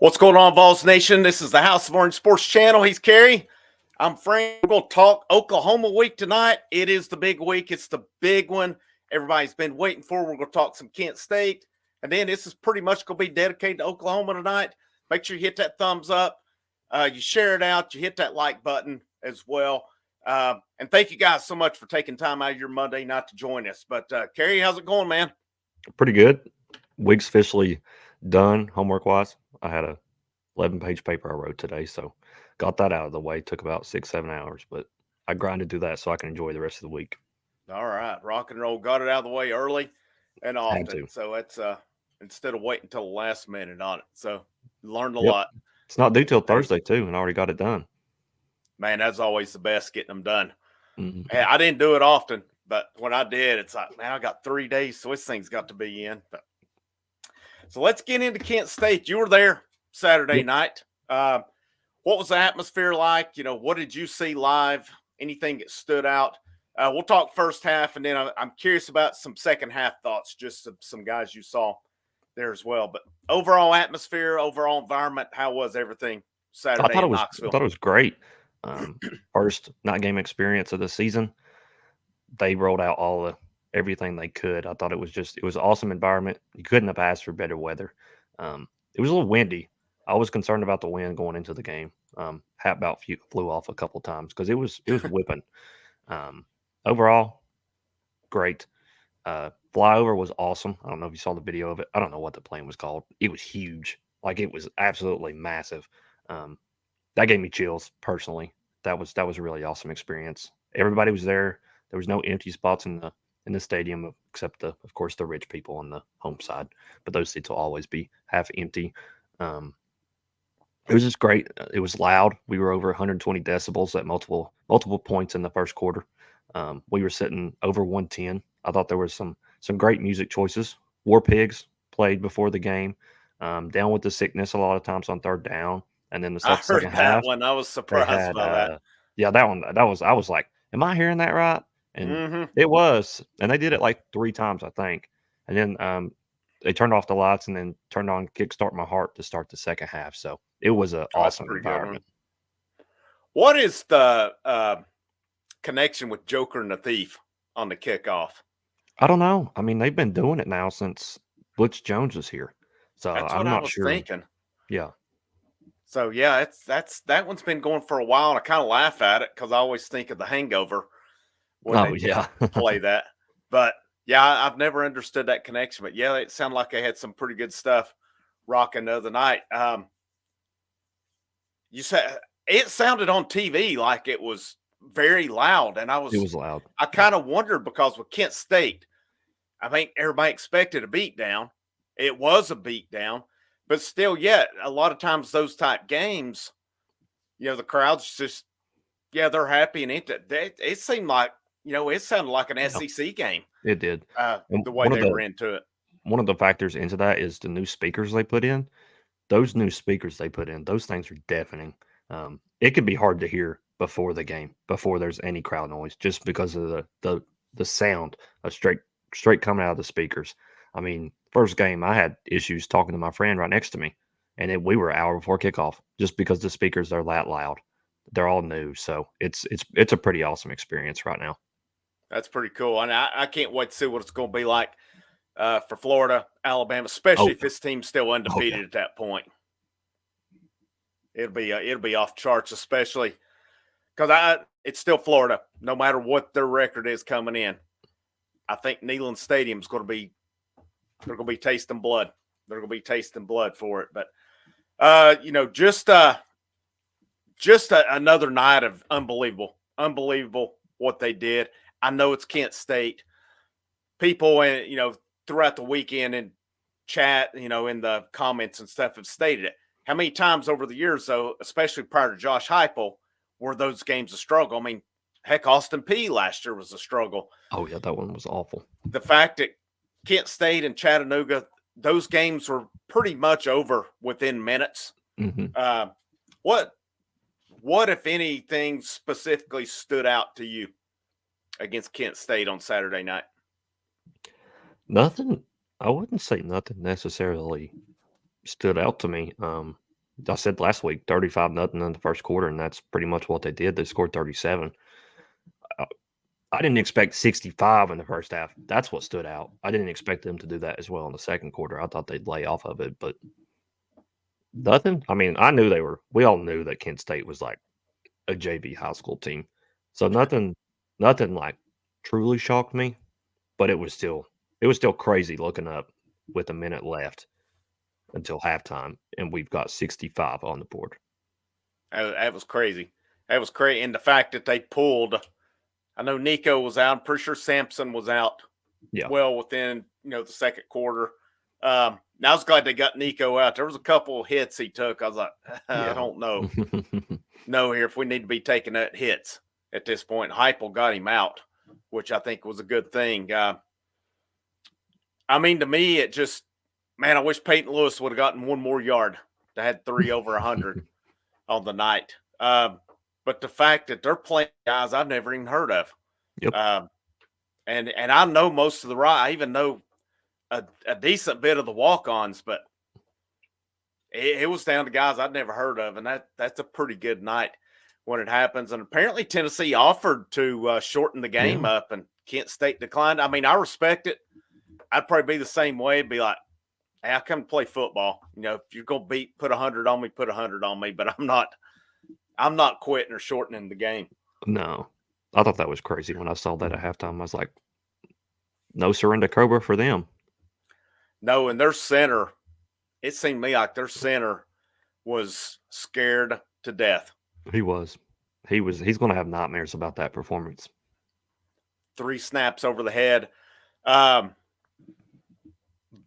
What's going on, Vols Nation? This is the House of Orange Sports Channel. He's Kerry. I'm Frank. We're going to talk Oklahoma week tonight. It is the big week. It's the big one everybody's been waiting for. We're going to talk some Kent State. And then this is pretty much going to be dedicated to Oklahoma tonight. Make sure you hit that thumbs up. You share it out. You hit that like button as well. And thank you guys so much for taking time out of your Monday night to join us. But, Kerry, how's it going, man? Pretty good. Week's officially done homework-wise. I had a 11-page paper I wrote today, so got that out of the way. Took about 6-7 hours, but I grinded through that so I can enjoy the rest of the week. All right. Rock and roll. Got it out of the way early and Had often. to. So that's instead of waiting until the last minute on it. So learned a Yep. lot. It's not due till Thursday, too, and I already got it done. Man, that's always the best, getting them done. Mhm. Hey, I didn't do it often, but when I did, it's like, man, I got 3 days, so this thing's got to be in. But so let's get into Kent State. You were there Saturday Yep. night. What was the atmosphere like? You know, what did you see live? Anything that stood out? We'll talk first half, and then I'm curious about some second half thoughts, just some guys you saw there as well. But overall atmosphere, overall environment, how was everything I Saturday thought it in was I Knoxville? thought it was great. First night game experience of the season. They rolled out everything they could. I thought it was an awesome environment. You couldn't have asked for better weather. It was a little windy. I was concerned about the wind going into the game. Hat about flew off a couple times because it was whipping. Overall, great. Flyover was awesome. I don't know if you saw the video of it. I don't know what the plane was called. It was huge. Like, it was absolutely massive. That gave me chills personally. That was a really awesome experience. Everybody was there. There was no empty spots in the stadium except of course the rich people on the home side. But those seats will always be half empty. It was just great. It was loud. We were over 120 decibels at multiple points in the first quarter. We were sitting over 110. I thought there was some great music choices. War Pigs played before the game. Down with the Sickness a lot of times on third down, and then the I second heard that half one. I was they surprised had by that. yeah, that one that was I was like, am I hearing that right? And Mm-hmm. it was, and they did it like 3 times I think, and then they turned off the lights and then turned on Kickstart My Heart to start the second half. So it was an Oh, that's a awesome pretty good one. environment. What is the connection with Joker and the Thief on the kickoff? I don't know. I mean, they've been doing it now since Butch Jones was here, so That's what I'm I not was sure. thinking. Yeah. So yeah, that one's been going for a while, and I kind of laugh at it because I always think of The Hangover when Oh they yeah. play that. But yeah, I've never understood that connection. But yeah, it sounded like they had some pretty good stuff rocking the other night. You said it sounded on TV like it was very loud, and It was loud. I Yeah. kind of wondered because with Kent State, I think everybody expected a beatdown. It was a beatdown, but still, yet a lot of times those type games, the crowd's just they're happy and it seemed like it sounded like an Yeah. SEC game. It did. And The way they were into it. one of the factors into that is the new speakers they put in. Those new speakers they put in, those things are deafening. It can be hard to hear before the game, before there's any crowd noise, just because of the sound of straight coming out of the speakers. I mean, first game I had issues talking to my friend right next to me, and we were an hour before kickoff just because the speakers are that loud. They're all new, so it's a pretty awesome experience right now. That's pretty cool, and I can't wait to see what it's going to be like for Florida, Alabama, Oh, especially if this team's still oh undefeated yeah. at that point. It'll be off charts, especially because it's still Florida. No matter what their record is coming in, I think Neyland Stadium's going to be they're going to be tasting blood. They're going to be tasting blood for it. But just another night of unbelievable what they did. I know it's Kent State. People, and throughout the weekend in chat, in the comments and stuff have stated it. How many times over the years, though, especially prior to Josh Heupel, were those games a struggle? I mean, heck, Austin Peay last year was a struggle. Oh yeah, that one was awful. The fact that Kent State and Chattanooga, those games were pretty much over within minutes. Hmm. What if anything specifically stood out to you against Kent State on Saturday night? Nothing. I wouldn't say nothing necessarily stood out to me. I said last week 35-0 in the first quarter, and that's pretty much what they did. They scored 37. I didn't expect 65 in the first half. That's what stood out. I didn't expect them to do that as well in the second quarter. I thought they'd lay off of it, but nothing. I mean, we all knew that Kent State was like a JV high school team. So nothing like truly shocked me, but it was still crazy looking up with a minute left until halftime, and we've got 65 on the board. That was crazy. That was crazy. And the fact that they pulled, I know Nico was out. I'm pretty sure Sampson was out Yeah. well within, the second quarter. I was glad they got Nico out. There was a couple of hits he took. I was like, I don't know. Here if we need to be taking that hits at this point. Heupel got him out, which I think was a good thing. I mean, to me, it just, man, I wish Peyton Lewis would have gotten one more yard. They had 3 over 100 on the night. But the fact that they're playing guys I've never even heard of. Yep. And I know most of the I even know a decent bit of the walk-ons, but it was down to guys I'd never heard of, and that's a pretty good night when it happens. And apparently Tennessee offered to shorten the game up, and Kent State declined. I mean, I respect it. I'd probably be the same way. It'd be like, hey, I come to play football. If you're gonna put 100 on me, put 100 on me. But I'm not quitting or shortening the game. No, I thought that was crazy when I saw that at halftime. I was like, no surrender Cobra for them. No, and their center, it seemed to me like their center was scared to death. He was. He's going to have nightmares about that performance. 3 snaps over the head.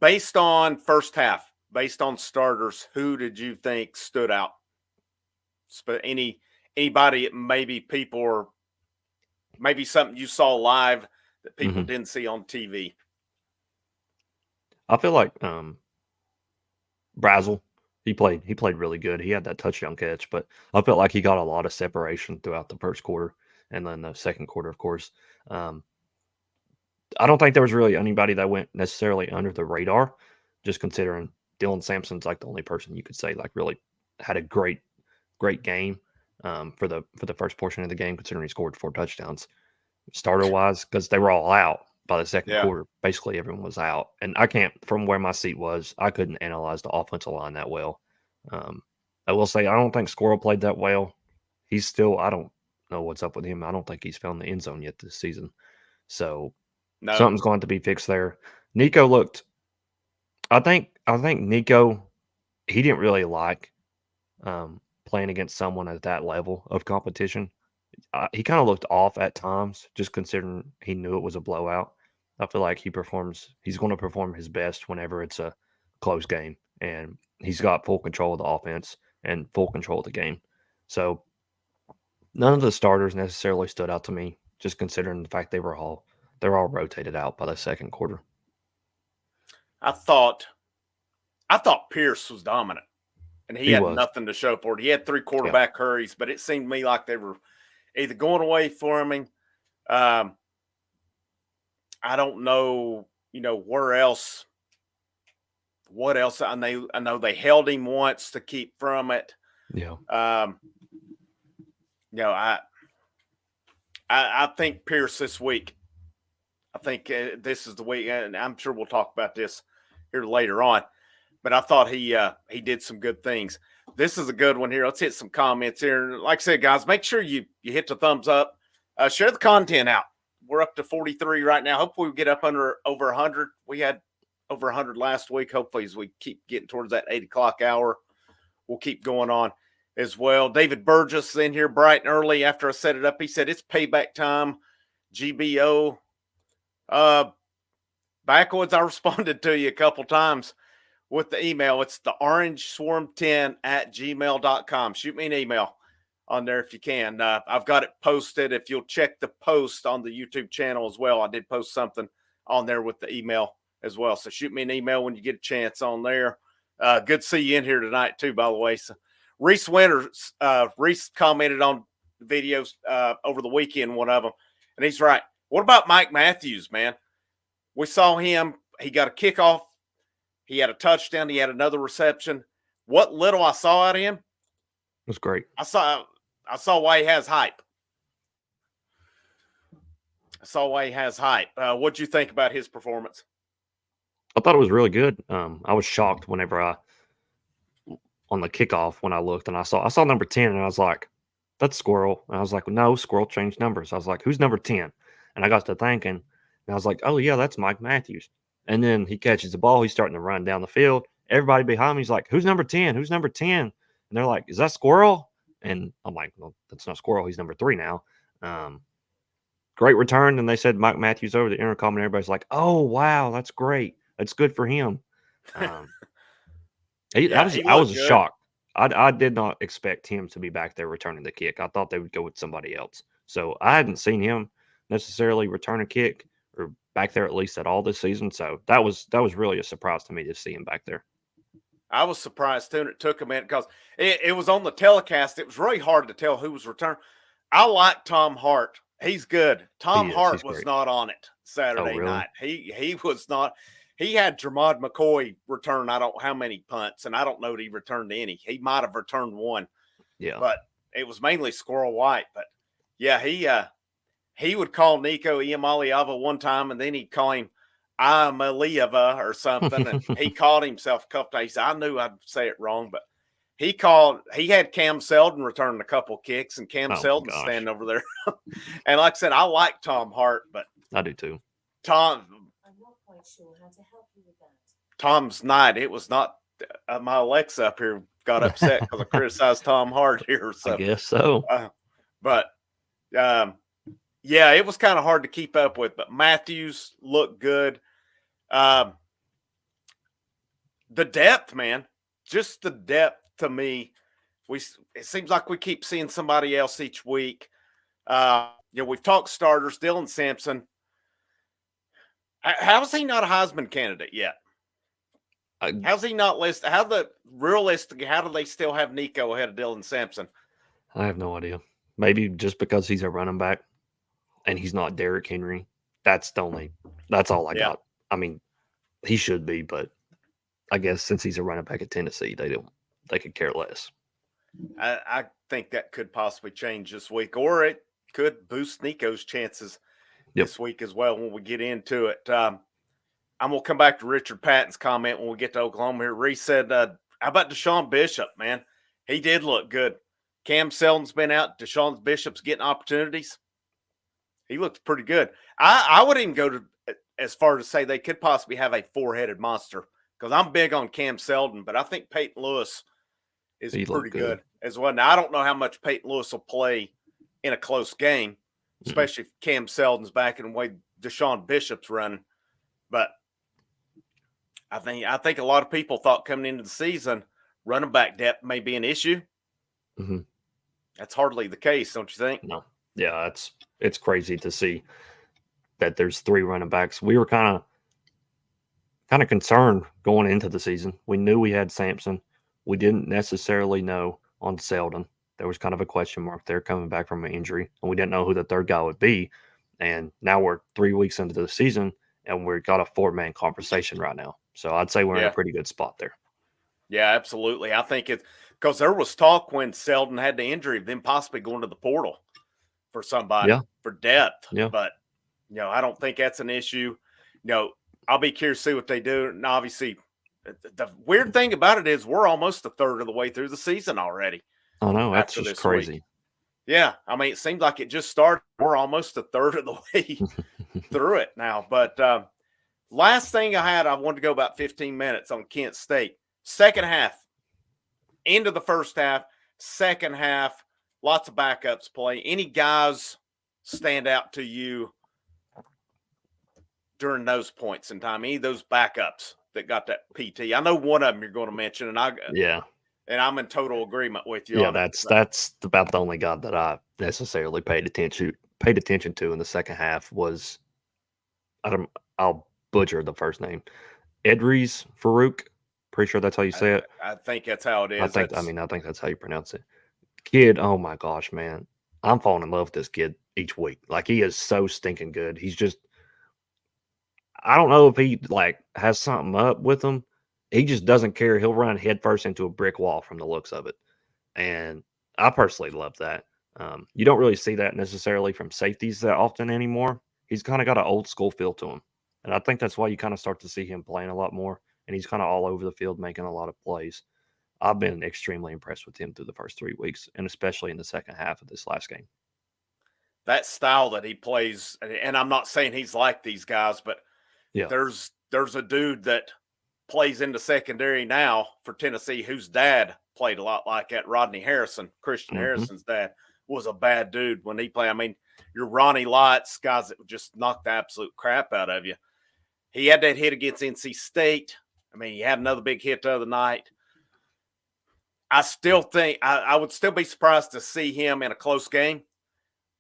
Based on first half, based on starters, who did you think stood out? Anybody, maybe people, or maybe something you saw live that people didn't see on TV? I feel like Brazel, he played really good. He had that touchdown catch, but I felt like he got a lot of separation throughout the first quarter and then the second quarter, of course. I don't think there was really anybody that went necessarily under the radar, just considering Dylan Sampson's like the only person you could say like really had a great game for the first portion of the game, considering he scored 4 touchdowns. Starter wise, because they were all out by the second quarter. Basically, everyone was out, and I can't, from where my seat was, I couldn't analyze the offensive line that well. I will say I don't think Squirrel played that well. He's still, I don't know what's up with him. I don't think he's found the end zone yet this season. So something's going to be fixed there. Nico looked. I think Nico, he didn't really like playing against someone at that level of competition. He kind of looked off at times, just considering he knew it was a blowout. I feel like he's going to perform his best whenever it's a close game, and he's got full control of the offense and full control of the game. So none of the starters necessarily stood out to me, just considering the fact they're all rotated out by the second quarter. I thought Pierce was dominant, and he had nothing to show for it. He had 3 quarterback hurries, but it seemed to me like they were either going away from him. I don't know, where else. What else? I know they held him once to keep from it. Yeah. I think Pierce this week. I think this is the week, and I'm sure we'll talk about this here later on. But I thought he did some good things. This is a good one here. Let's hit some comments here. Like I said, guys, make sure you hit the thumbs up. Share the content out. We're up to 43 right now. Hopefully we get up over 100. We had over 100 last week. Hopefully as we keep getting towards that 8 o'clock hour, we'll keep going on as well. David Burgess is in here bright and early after I set it up. He said, it's payback time. GBO. Backwoods, I responded to you a couple times with the email. It's the orangeswarm10@gmail.com. Shoot me an email on there if you can. I've got it posted. If you'll check the post on the YouTube channel as well, I did post something on there with the email as well. So shoot me an email when you get a chance on there. Good to see you in here tonight too, by the way. So Reese Winters, Reese commented on videos over the weekend, one of them, and he's right. What about Mike Matthews, man? We saw him. He got a kickoff. He had a touchdown. He had another reception. what little I saw out of him, It was great. I saw why he has hype. I saw why he has hype. What'd you think about his performance? I thought it was really good. I was shocked whenever on the kickoff when I looked and I saw number 10 and I was like, that's Squirrel. And I was like, no, Squirrel changed numbers. I was like, who's number 10? And I got to thinking and I was like, oh yeah, that's Mike Matthews. And then he catches the ball, he's starting to run down the field. Everybody behind me is like, who's number 10? Who's number 10? And they're like, is that Squirrel? And I'm like, well, that's not Squirrel. He's number 3 now. Great return. And they said Mike Matthews over the intercom, and everybody's like, oh, wow, that's great. That's good for him. I was shocked. I did not expect him to be back there returning the kick. I thought they would go with somebody else. So I hadn't seen him necessarily return a kick or back there at least at all this season. So that was really a surprise to me to see him back there. I was surprised too, and it took a minute because it was on the telecast. It was really hard to tell who was returning. I like Tom Hart. He's good. Tom Hart was not on it Saturday night. He was not. He had Jermod McCoy return I don't know how many punts, and I don't know that he returned any. He might have returned one. Yeah. But it was mainly Squirrel White. But yeah, he would call Nico Iamaliava one time, and then he'd call him Amaliava or something. And he called himself a couple times. I knew I'd say it wrong, but he had Cam Seldon returning a couple kicks, and Cam Seldon standing over there. And like I said, I like Tom Hart, but I do too. I'm not quite sure how to help you with that. Tom's night. It was not my Alexa up here got upset because I criticized Tom Hart here. So I guess so. Yeah, it was kind of hard to keep up with, but Matthews looked good. The depth, man, just the depth to me. It seems like we keep seeing somebody else each week. We've talked starters, Dylan Sampson. How's he not a Heisman candidate yet? How's he not listed? How do they still have Nico ahead of Dylan Sampson? I have no idea. Maybe just because he's a running back and he's not Derrick Henry. That's all I got. I mean, he should be, but I guess since he's a running back at Tennessee, they could care less. I think that could possibly change this week, or it could boost Nico's chances this week as well when we get into it. I'm going to come back to Richard Patton's comment when we get to Oklahoma here. Reese said, how about Deshaun Bishop, man? He did look good. Cam Seldon's been out. Deshaun Bishop's getting opportunities. He looks pretty good. I would even go to as far as to say they could possibly have a four-headed monster because I'm big on Cam Seldon, but I think Peyton Lewis is pretty good as well. Now, I don't know how much Peyton Lewis will play in a close game, especially if Cam Seldon's back and the way Deshaun Bishop's running. But I think a lot of people thought coming into the season running back depth may be an issue. Mm-hmm. That's hardly the case, don't you think? No. Yeah, it's crazy to see that there's 3 running backs. We were kind of concerned going into the season. We knew we had Sampson. We didn't necessarily know on Seldon. There was kind of a question mark there coming back from an injury, and we didn't know who the third guy would be. And now we're 3 weeks into the season, and we've got a 4-man conversation right now. So I'd say we're in a pretty good spot there. Yeah, absolutely. I think it's because there was talk when Seldon had the injury of them possibly going to the portal for somebody for depth. Yeah. But, I don't think that's an issue. I'll be curious to see what they do. And obviously, the weird thing about it is we're almost a third of the way through the season already. Oh, no, that's just crazy. Week. Yeah. I mean, it seems like it just started. We're almost a third of the way through it now. But last thing I wanted to go about 15 minutes on Kent State. Second half, end of the first half, second half, lots of backups play. Any guys stand out to you during those points in time? Any of those backups that got that PT? I know one of them you're going to mention, and I'm in total agreement with you. Yeah, that's about the only guy that I necessarily paid attention to in the second half was I'll butcher the first name, Edries Farouk. Pretty sure that's how you say it. I think that's how it is. I think that's how you pronounce it. Kid, oh my gosh, man. I'm falling in love with this kid each week. Like, he is so stinking good. He's just, I don't know if he has something up with him, he just doesn't care. He'll run headfirst into a brick wall from the looks of it. And I personally love that. You don't really see that necessarily from safeties that often anymore. He's kind of got an old school feel to him. And I think that's why you kind of start to see him playing a lot more. And he's kind of all over the field making a lot of plays. I've been extremely impressed with him through the first 3 weeks, and especially in the second half of this last game. That style that he plays, and I'm not saying he's like these guys, but Yeah. there's a dude that plays in the secondary now for Tennessee whose dad played a lot like that. Rodney Harrison, Christian Harrison's dad, was a bad dude when he played. I mean, your Ronnie Lott's guys that would just knock the absolute crap out of you. He had that hit against NC State. I mean, he had another big hit the other night. I still think I would still be surprised to see him in a close game.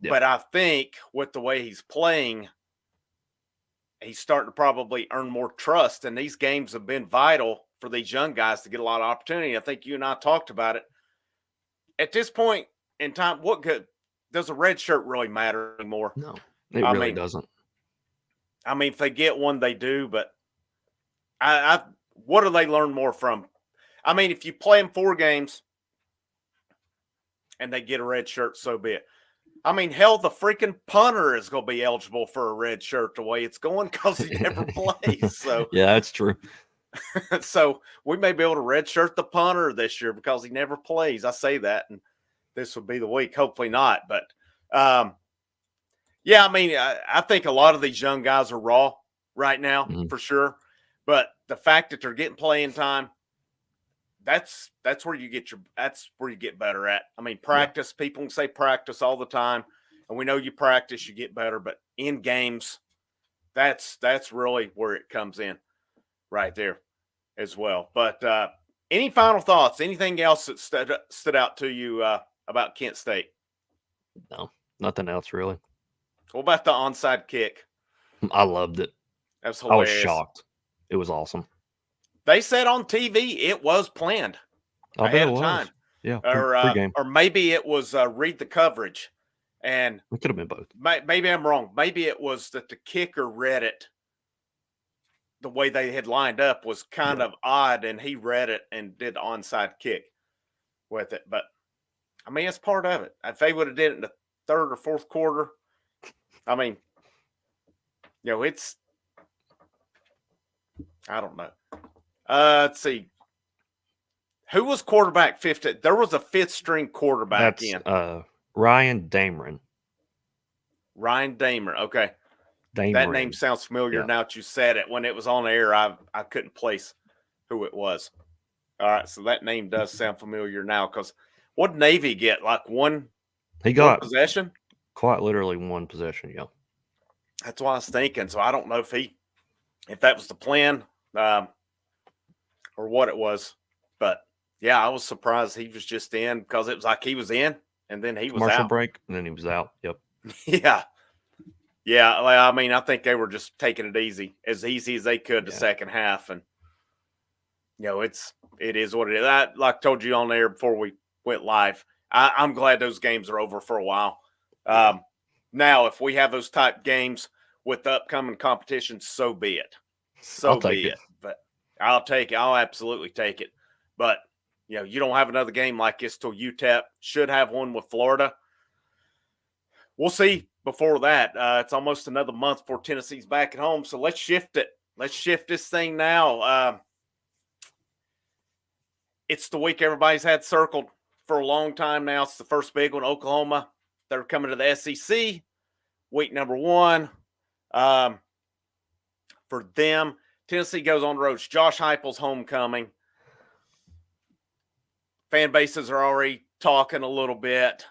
Yeah. But I think with the way he's playing, he's starting to probably earn more trust. And these games have been vital for these young guys to get a lot of opportunity. I think you and I talked about it. At this point in time, what good does a red shirt really matter anymore? No, it really doesn't. I mean, if they get one, they do. But what do they learn more from? I mean, if you play them 4 games and they get a red shirt, so be it. I mean, hell, the freaking punter is going to be eligible for a red shirt the way it's going because he never plays. So yeah, that's true. So we may be able to red shirt the punter this year because he never plays. I say that, and this would be the week. Hopefully not. But, yeah, I mean, I think a lot of these young guys are raw right now for sure. But the fact that they're getting playing time, that's where you get better at. I mean, practice. Yeah. People can say practice all the time, and we know you practice, you get better. But in games, that's really where it comes in, right there, as well. But any final thoughts? Anything else that stood out to you about Kent State? No, nothing else really. What about the onside kick? I loved it. That's hilarious. I was shocked. It was awesome. They said on TV it was planned ahead of time. Yeah, or maybe it was read the coverage, and it could have been both. Maybe I'm wrong. Maybe it was that the kicker read it the way they had lined up was kind of odd, and he read it and did the onside kick with it. But I mean, it's part of it. If they would have did it in the 3rd or 4th quarter, I mean, it's I don't know. Let's see. Who was quarterback 5th? There was a 5th string quarterback Ryan Dameron. Ryan Dameron. Okay. That name sounds familiar now that you said it. When it was on air, I couldn't place who it was. All right, so that name does sound familiar now because what did Navy get? Like one possession? Quite literally one possession, yeah. That's what I was thinking. So I don't know if that was the plan. Or what it was, but yeah, I was surprised he was just in because it was like he was in and then he was out. Commercial break and then he was out. Yep. Yeah. I mean, I think they were just taking it easy as they could the second half, and it is what it is. Like I told you on there before we went live, I'm glad those games are over for a while. Now, if we have those type games with the upcoming competition, so be it. So be it. But I'll take it. I'll absolutely take it. But, you don't have another game like this till UTEP. Should have one with Florida. We'll see before that. It's almost another month before Tennessee's back at home. So let's shift it. Let's shift this thing now. It's the week everybody's had circled for a long time now. It's the first big one, Oklahoma. They're coming to the SEC. Week number 1. For them, Tennessee goes on the road. It's Josh Heupel's homecoming. Fan bases are already talking a little bit.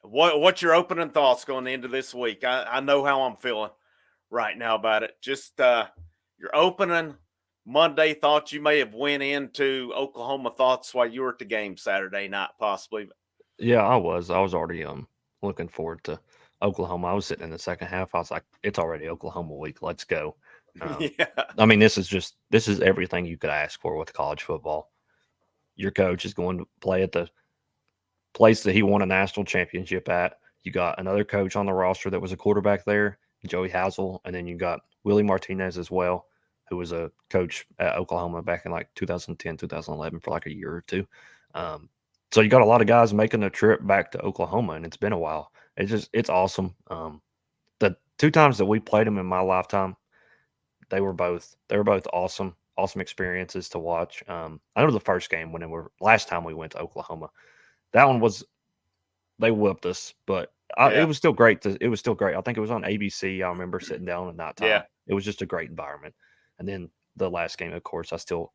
What's your opening thoughts going into this week? I know how I'm feeling right now about it. Just your opening Monday thoughts. You may have went into Oklahoma thoughts while you were at the game Saturday night, possibly. Yeah, I was already looking forward to Oklahoma. I was sitting in the second half. I was like, it's already Oklahoma week. Let's go. I mean, this is everything you could ask for with college football. Your coach is going to play at the place that he won a national championship at. You got another coach on the roster that was a quarterback there, Joey Hazel, and then you got Willie Martinez as well. who was a coach at Oklahoma back in like 2010, 2011 for like a year or two. So you got a lot of guys making a trip back to Oklahoma, and it's been a while. It's awesome. The 2 times that we played them in my lifetime, they were both awesome experiences to watch. I know the first game last time we went to Oklahoma, that one was they whooped us, but it Yeah. was still great. It was still great. I think it was on ABC. I remember sitting down at nighttime. Yeah. It was just a great environment. And then the last game, of course, I still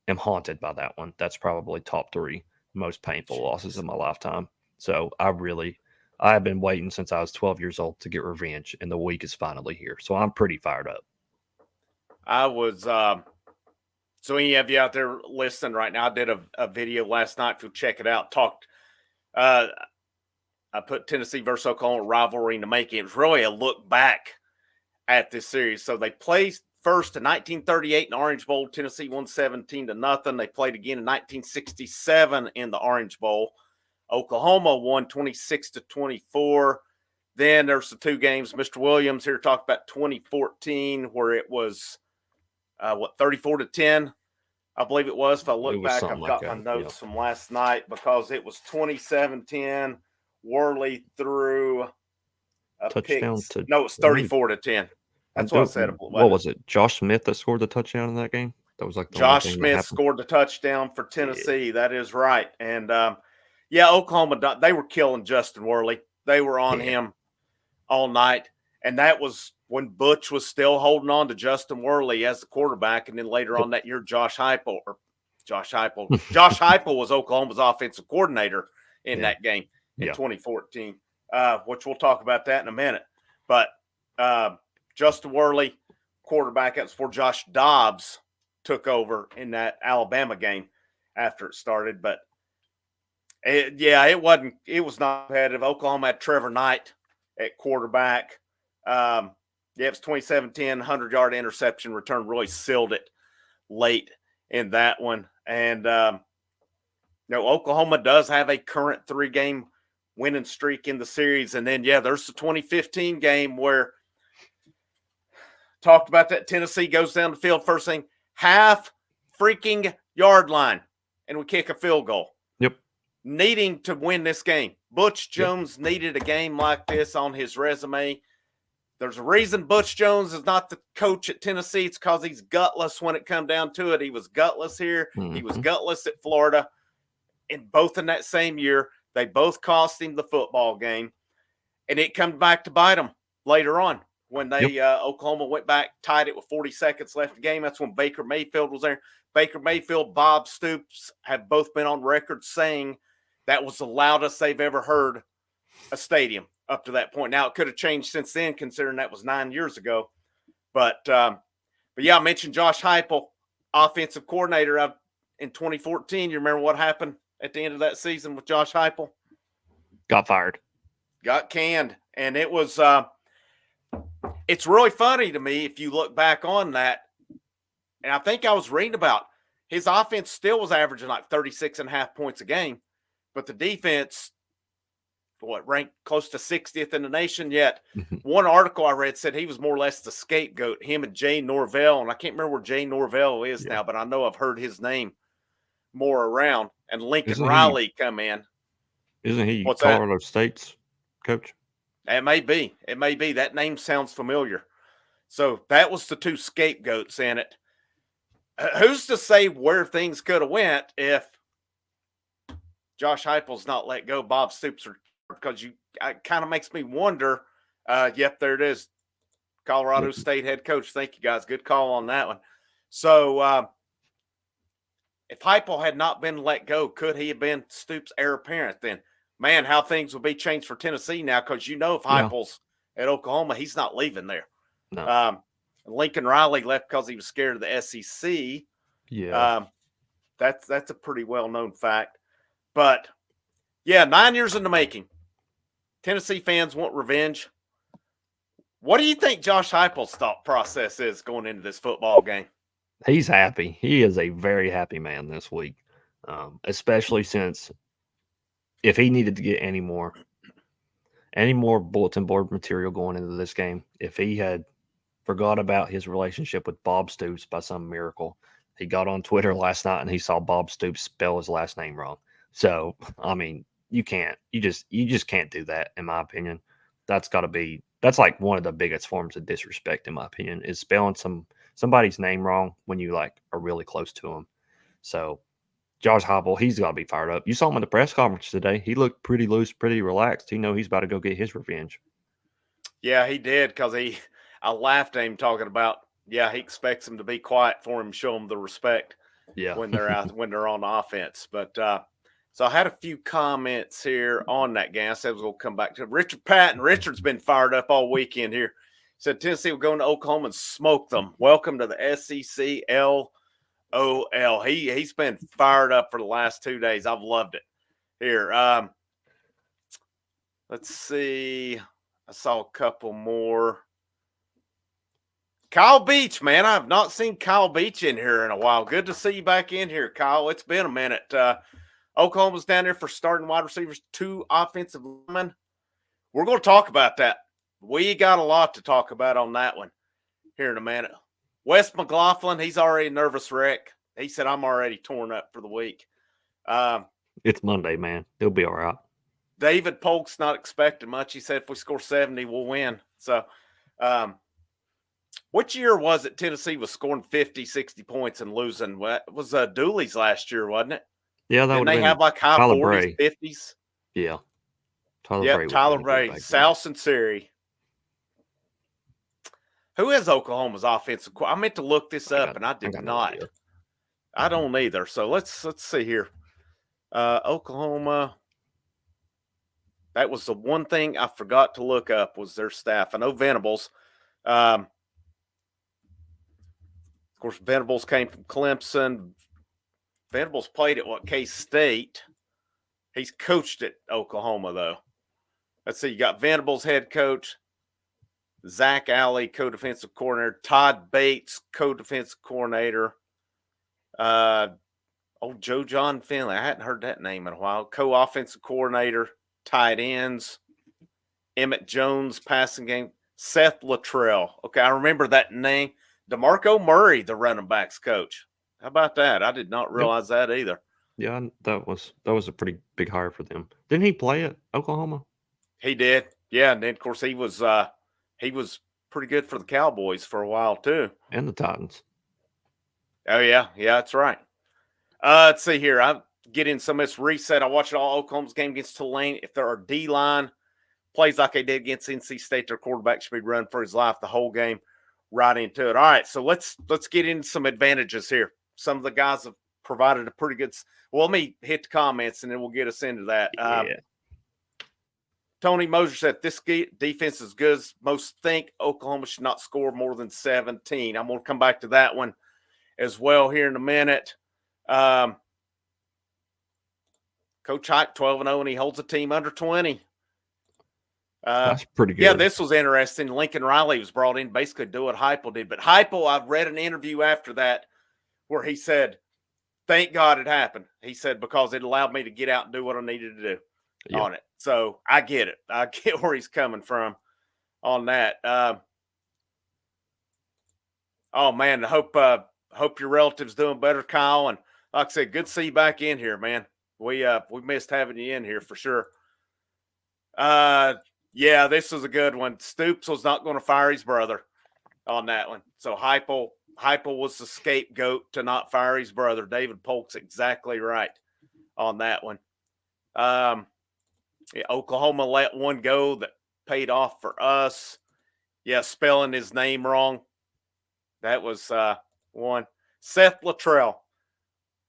am haunted by that one. That's probably top 3 most painful losses of my lifetime. So I have been waiting since I was 12 years old to get revenge, and the week is finally here. So I'm pretty fired up. I was so any of you out there listening right now, I did a video last night. If you'll check it out, I put Tennessee versus Oklahoma rivalry in the making. It was really a look back at this series. So they played first in 1938 in the Orange Bowl. Tennessee won 17-0. They played again in 1967 in the Orange Bowl. Oklahoma won 26-24. Then there's the 2 games. Mr. Williams here talked about 2014, where it was 34-10, I believe it was. If I look back, I've got my notes from last night, because it was 27-10. Worley threw a touchdown pick. No, it's 34-10. That's what I said. What was it? Josh Smith that scored the touchdown in that game? That was like Josh Smith scored the touchdown for Tennessee. Yeah. That is right. And Oklahoma, they were killing Justin Worley. They were on him all night. And that was when Butch was still holding on to Justin Worley as the quarterback. And then later on that year, Josh Heupel was Oklahoma's offensive coordinator in that game in 2014, which we'll talk about that in a minute. But Justin Worley, quarterback, that's before Josh Dobbs took over in that Alabama game after it started. But it was not competitive. Oklahoma had Trevor Knight at quarterback. It was 27-10, 100-yard interception return, really sealed it late in that one. And Oklahoma does have a current 3-game winning streak in the series. And then there's the 2015 game where talked about that. Tennessee goes down the field first thing, half freaking yard line, and we kick a field goal. Yep. Needing to win this game. Butch Jones needed a game like this on his resume. There's a reason Butch Jones is not the coach at Tennessee. It's because he's gutless when it come down to it. He was gutless here. Mm-hmm. He was gutless at Florida. And both in that same year, they both cost him the football game. And it comes back to bite him later on. When Oklahoma went back, tied it with 40 seconds left in the game. That's when Baker Mayfield was there. Baker Mayfield, Bob Stoops have both been on record saying that was the loudest they've ever heard a stadium up to that point. Now, it could have changed since then, considering that was 9 years ago. But I mentioned Josh Heupel, offensive coordinator in 2014. You remember what happened at the end of that season with Josh Heupel? Got fired. Got canned. And it was it's really funny to me if you look back on that. And I think I was reading about his offense still was averaging like 36.5 points a game, but the defense, ranked close to 60th in the nation yet. One article I read said he was more or less the scapegoat, him and Jay Norvell. And I can't remember where Jay Norvell is now, but I know I've heard his name more around. And Lincoln Riley come in. Isn't he Colorado State's coach? It may be. That name sounds familiar. So that was the 2 scapegoats in it. Who's to say where things could have went if Josh Heupel's not let go, Bob Stoops, because it kind of makes me wonder. Yep, there it is. Colorado State head coach. Thank you, guys. Good call on that one. So if Heupel had not been let go, could he have been Stoops' heir apparent then? Man, how things would be changed for Tennessee now, because if Heupel's at Oklahoma, he's not leaving there. No. Lincoln Riley left because he was scared of the SEC. Yeah. That's a pretty well-known fact. But, 9 years in the making. Tennessee fans want revenge. What do you think Josh Heupel's thought process is going into this football game? He's happy. He is a very happy man this week, especially since if he needed to get any more bulletin board material going into this game, if he had forgot about his relationship with Bob Stoops by some miracle. He got on Twitter last night and he saw Bob Stoops spell his last name wrong. So, I mean, you just can't do that, in my opinion. That's like one of the biggest forms of disrespect, in my opinion, is spelling somebody's name wrong when you like are really close to them. So Josh Heupel, he's got to be fired up. You saw him in the press conference today. He looked pretty loose, pretty relaxed. He know he's about to go get his revenge. Yeah, he did because I laughed at him talking about, yeah, he expects them to be quiet for him, show them the respect Yeah. when they're out, when they're on offense. But so I had a few comments here on that game. I said we'll come back to Richard Patton. Richard's been fired up all weekend here. Said Tennessee will go into Oklahoma and smoke them. Welcome to the SEC LOL. He's been fired up for the last 2 days. I've loved it. Here, let's see. I saw a couple more. Kyle Beach, man. I've not seen Kyle Beach in here in a while. Good to see you back in here, Kyle. It's been a minute. Oklahoma's down there for starting wide receivers, 2 offensive linemen. We're going to talk about that. We got a lot to talk about on that one here in a minute. Wes McLaughlin, he's already a nervous wreck. He said, I'm already torn up for the week. It's Monday, man. He'll be all right. David Polk's not expecting much. He said if we score 70, we'll win. So, which year was it Tennessee was scoring 50, 60 points and losing? It was Dooley's last year, wasn't it? Yeah, that Didn't would they have like high Tyler 40s, Bray. 50s? Yeah. Tyler Yep, Bray. Tyler Bray, Sal Sinceri. Who is Oklahoma's offensive? I meant to look this up, and I did not. No, I don't either. So let's see here. Oklahoma. That was the one thing I forgot to look up was their staff. I know Venables. Of course, Venables came from Clemson. Venables played at K-State. He's coached at Oklahoma, though. Let's see. You got Venables head coach, Zach Alley, co-defensive coordinator, Todd Bates, co-defensive coordinator. Joe John Finley. I hadn't heard that name in a while. Co-offensive coordinator, tight ends, Emmett Jones, passing game, Seth Luttrell. Okay, I remember that name. DeMarco Murray, the running backs coach. How about that? I did not realize that either. Yeah, that was a pretty big hire for them. Didn't he play at Oklahoma? He did. Yeah, and then of course he was pretty good for the Cowboys for a while too. And the Titans. Oh yeah, that's right. Let's see here. I get in some of this reset. I watched all Oklahoma's game against Tulane. If there are D-line plays like they did against NC State, their quarterback should be running for his life the whole game right into it. All right, so let's get into some advantages here. Some of the guys have provided a pretty good – well, let me hit the comments, and then we'll get us into that. Tony Moser said, this defense is good as most think. Oklahoma should not score more than 17. I'm going to come back to that one as well here in a minute. Coach Hike, 12-0, and he holds a team under 20. That's pretty good. Yeah, this was interesting. Lincoln Riley was brought in basically to do what Heupel did. But Heupel, I've read an interview after that where he said, thank God it happened. He said, because it allowed me to get out and do what I needed to do on it. So I get it. I get where he's coming from on that. Oh, man, I hope your relative's doing better, Kyle. And like I said, good to see you back in here, man. We missed having you in here for sure. Yeah, this was a good one. Stoops was not going to fire his brother on that one. So Heupel was the scapegoat to not fire his brother. David Polk's exactly right on that one. Oklahoma let one go that paid off for us. Yeah, spelling his name wrong. That was one. Seth Luttrell.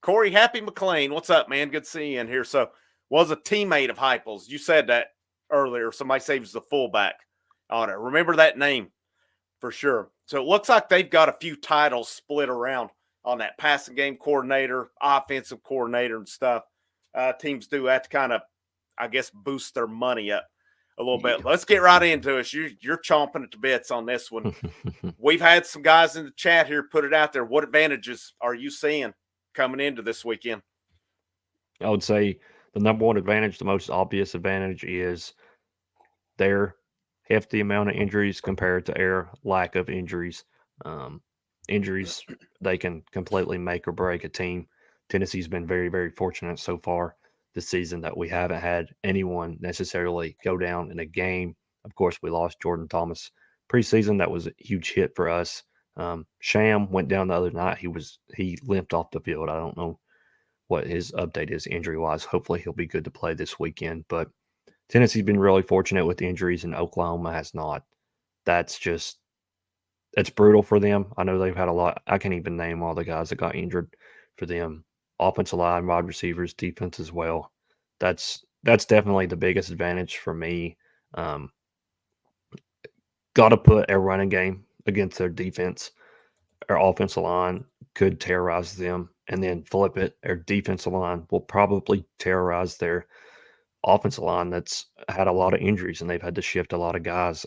Corey Happy McLean, what's up, man? Good to see you in here. So, was a teammate of Heupel's. You said that earlier. Somebody said he was the fullback on it. Remember that name for sure. So, it looks like they've got a few titles split around on that passing game coordinator, offensive coordinator, and stuff. Teams do have to kind of, I guess, boost their money up a little bit. Let's get right into it. You're chomping at the bits on this one. We've had some guys in the chat here put it out there. What advantages are you seeing coming into this weekend? I would say the number one advantage, the most obvious advantage is their hefty amount of injuries compared to our lack of injuries. Um, Injuries, they can completely make or break a team. Tennessee's been very, very fortunate so far this season that we haven't had anyone necessarily go down in a game. Of course, we lost Jordan Thomas preseason. That was a huge hit for us. Sham went down the other night. He limped off the field. I don't know what his update is injury wise. Hopefully, he'll be good to play this weekend. But Tennessee's been really fortunate with the injuries, and Oklahoma has not. That's just it's brutal for them. I know they've had a lot. I can't even name all the guys that got injured for them. Offensive line, wide receivers, defense as well. That's definitely the biggest advantage for me. Um, Got to put a running game against their defense. Our offensive line could terrorize them, and then flip it. Our defensive line will probably terrorize their offensive line that's had a lot of injuries and they've had to shift a lot of guys.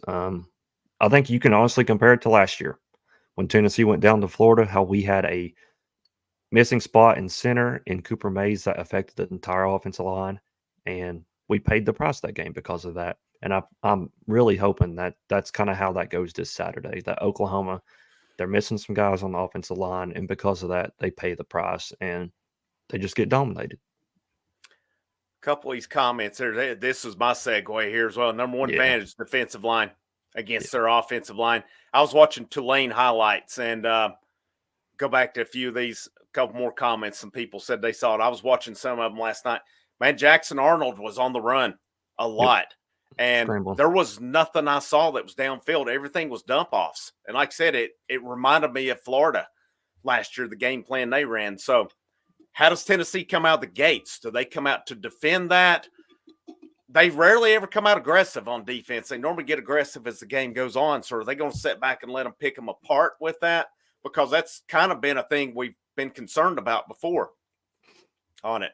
I think you can honestly compare it to last year when Tennessee went down to Florida, how we had a missing spot in center in Cooper Mays that affected the entire offensive line, and we paid the price that game because of that. And I'm really hoping that that's kind of how that goes this Saturday. That Oklahoma, they're missing some guys on the offensive line, and because of that, they pay the price and they just get dominated. Couple of these comments there. This is my segue here as well. Number one Yeah. advantage, defensive line against their offensive line. I was watching Tulane highlights and go back to a few of these, a couple more comments. Some people said they saw it. I was watching some of them last night. Man, Jackson Arnold was on the run a lot. And Scrambling. there was nothing I saw that was downfield. Everything was dump offs. And like I said, it reminded me of Florida last year, the game plan they ran. So how does Tennessee come out of the gates? Do they come out to defend that? They rarely ever come out aggressive on defense. They normally get aggressive as the game goes on. So are they going to sit back and let them pick them apart with that? Because that's kind of been a thing we've been concerned about before on it.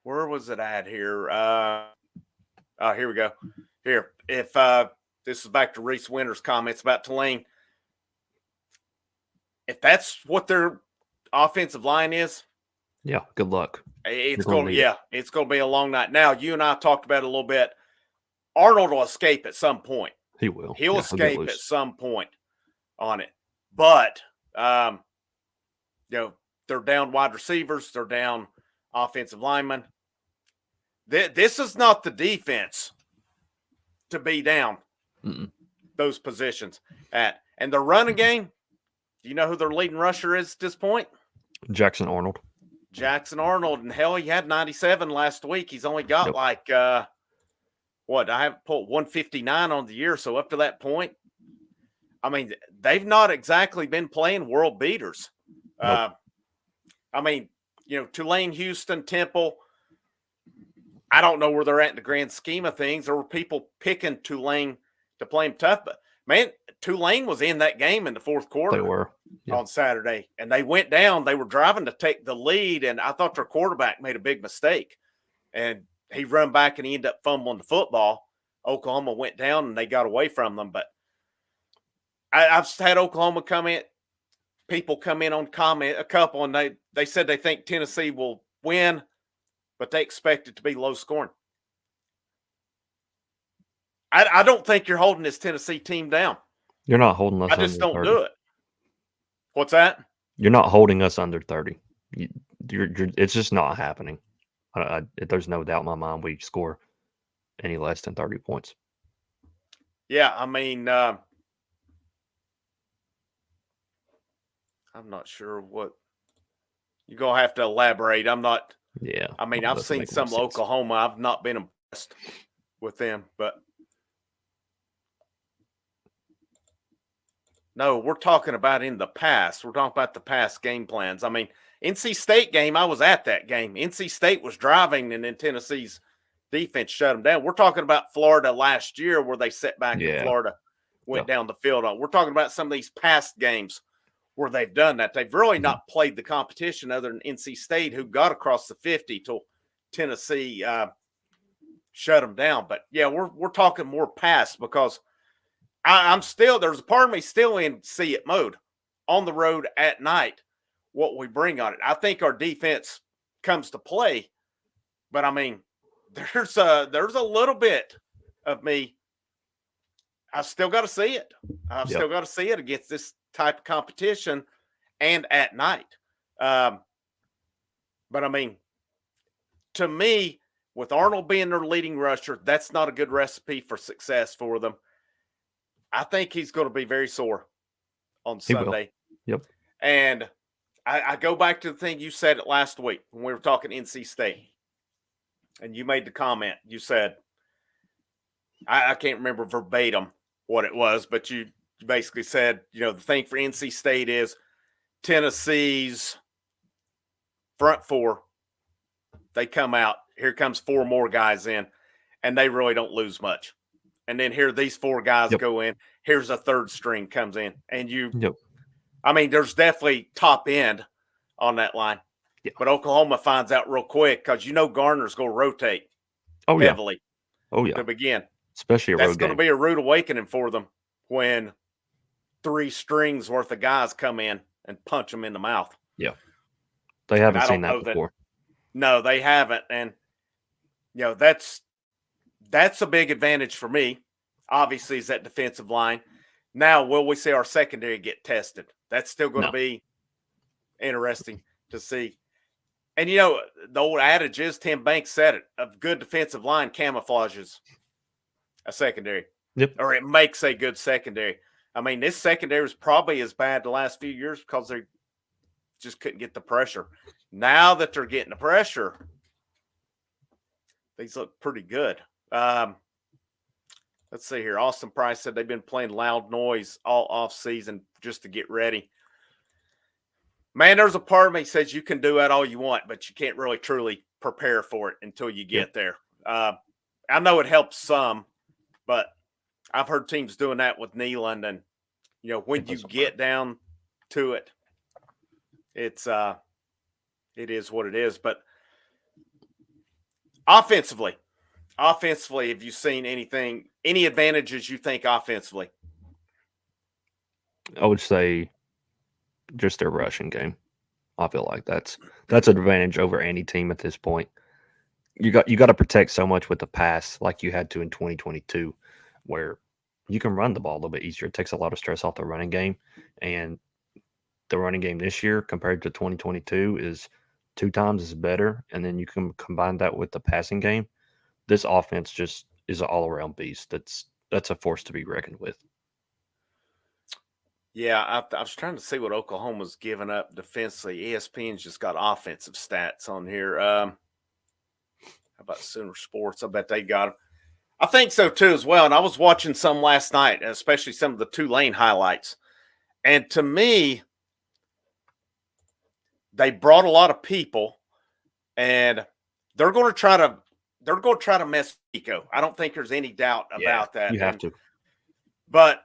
Where was it at here? Here we go. Here, if this is back to Reese Winter's comments about Tulane. If that's what their offensive line is, Yeah, good luck. it's going to be a long night. Now, you and I talked about it a little bit. Arnold will escape at some point. He will. He'll escape at some point on it. But they're down wide receivers, they're down offensive linemen. This is not the defense to be down those positions at. And the running game, do you know who their leading rusher is at this point? Jackson Arnold. Jackson Arnold. And hell, he had 97 last week. He's only got I haven't put 159 on the year. So up to that point, I mean, they've not exactly been playing world beaters. Nope. Tulane, Houston, Temple, I don't know where they're at in the grand scheme of things. There were people picking Tulane to play them tough. But, man, Tulane was in that game in the fourth quarter. They were. On Saturday. And they went down. They were driving to take the lead, and I thought their quarterback made a big mistake. And he run back, and he ended up fumbling the football. Oklahoma went down, and they got away from them. But I've had Oklahoma people come in on comment, a couple, and they said they think Tennessee will win, but they expect it to be low scoring. I don't think you're holding this Tennessee team down. You're not holding us. I just don't 30. do it. What's that? You're not holding us under 30. It's just not happening. There's no doubt in my mind we score any less than 30 points. Yeah, I mean, I'm not sure what you're going to have to elaborate. I'm not. Yeah. I mean, I've seen some Oklahoma. I've not been impressed with them, but no, we're talking about in the past. We're talking about the past game plans. I mean, NC State game, I was at that game. NC State was driving, and then Tennessee's defense shut them down. We're talking about Florida last year where they set back and Florida went down the field. We're talking about some of these past games where they've done that. They've really not played the competition other than NC State, who got across the 50 till Tennessee shut them down. But, yeah, we're talking more past because I'm still – there's a part of me still in see it mode on the road at night, what we bring on it. I think our defense comes to play, but, I mean, there's a little bit of me, I still got to see it. I've Yep. still got to see it against this type of competition and at night. Um, but I mean, to me, with Arnold being their leading rusher, that's not a good recipe for success for them. I think he's going to be very sore on He will. Sunday. Yep. And I go back to the thing you said it last week when we were talking NC State. And you made the comment. You said, I can't remember verbatim what it was, but you basically said, the thing for NC State is Tennessee's front four. They come out. Here comes four more guys in, and they really don't lose much. And then here these four guys Yep. go in. Here's a third string comes in. And Yep. I mean, there's definitely top end on that line. Yeah. But Oklahoma finds out real quick because Garner's going to rotate heavily to begin. Especially a road game. That's going to be a rude awakening for them when three strings worth of guys come in and punch them in the mouth. Yeah. They haven't seen that before. No, they haven't. And, that's a big advantage for me, obviously, is that defensive line. Now, will we see our secondary get tested? That's still going to be interesting to see. And, the old adage is, Tim Banks said it, a good defensive line camouflages a secondary. Yep. Or it makes a good secondary. I mean, this secondary was probably as bad the last few years because they just couldn't get the pressure. Now that they're getting the pressure, these look pretty good. Let's see here. Austin Price said they've been playing loud noise all off season just to get ready. Man, there's a part of me that says you can do that all you want, but you can't really truly prepare for it until you get there. I know it helps some, but I've heard teams doing that with Neyland, and when you get down to it, it is what it is. But offensively, have you seen any advantages you think offensively? I would say just their rushing game. I feel like that's an advantage over any team at this point. You got to protect so much with the pass like you had to in 2022, where you can run the ball a little bit easier. It takes a lot of stress off the running game, and the running game this year compared to 2022 is 2 times as better. And then you can combine that with the passing game. This offense just is an all-around beast. That's a force to be reckoned with. Yeah, I was trying to see what Oklahoma's given up defensively. ESPN's just got offensive stats on here. How about Sooner Sports? I bet they got them. I think so too as well. And I was watching some last night, especially some of the Tulane highlights. And to me, they brought a lot of people, and they're going to try to mess with Nico. I don't think there's any doubt about that. You have to. But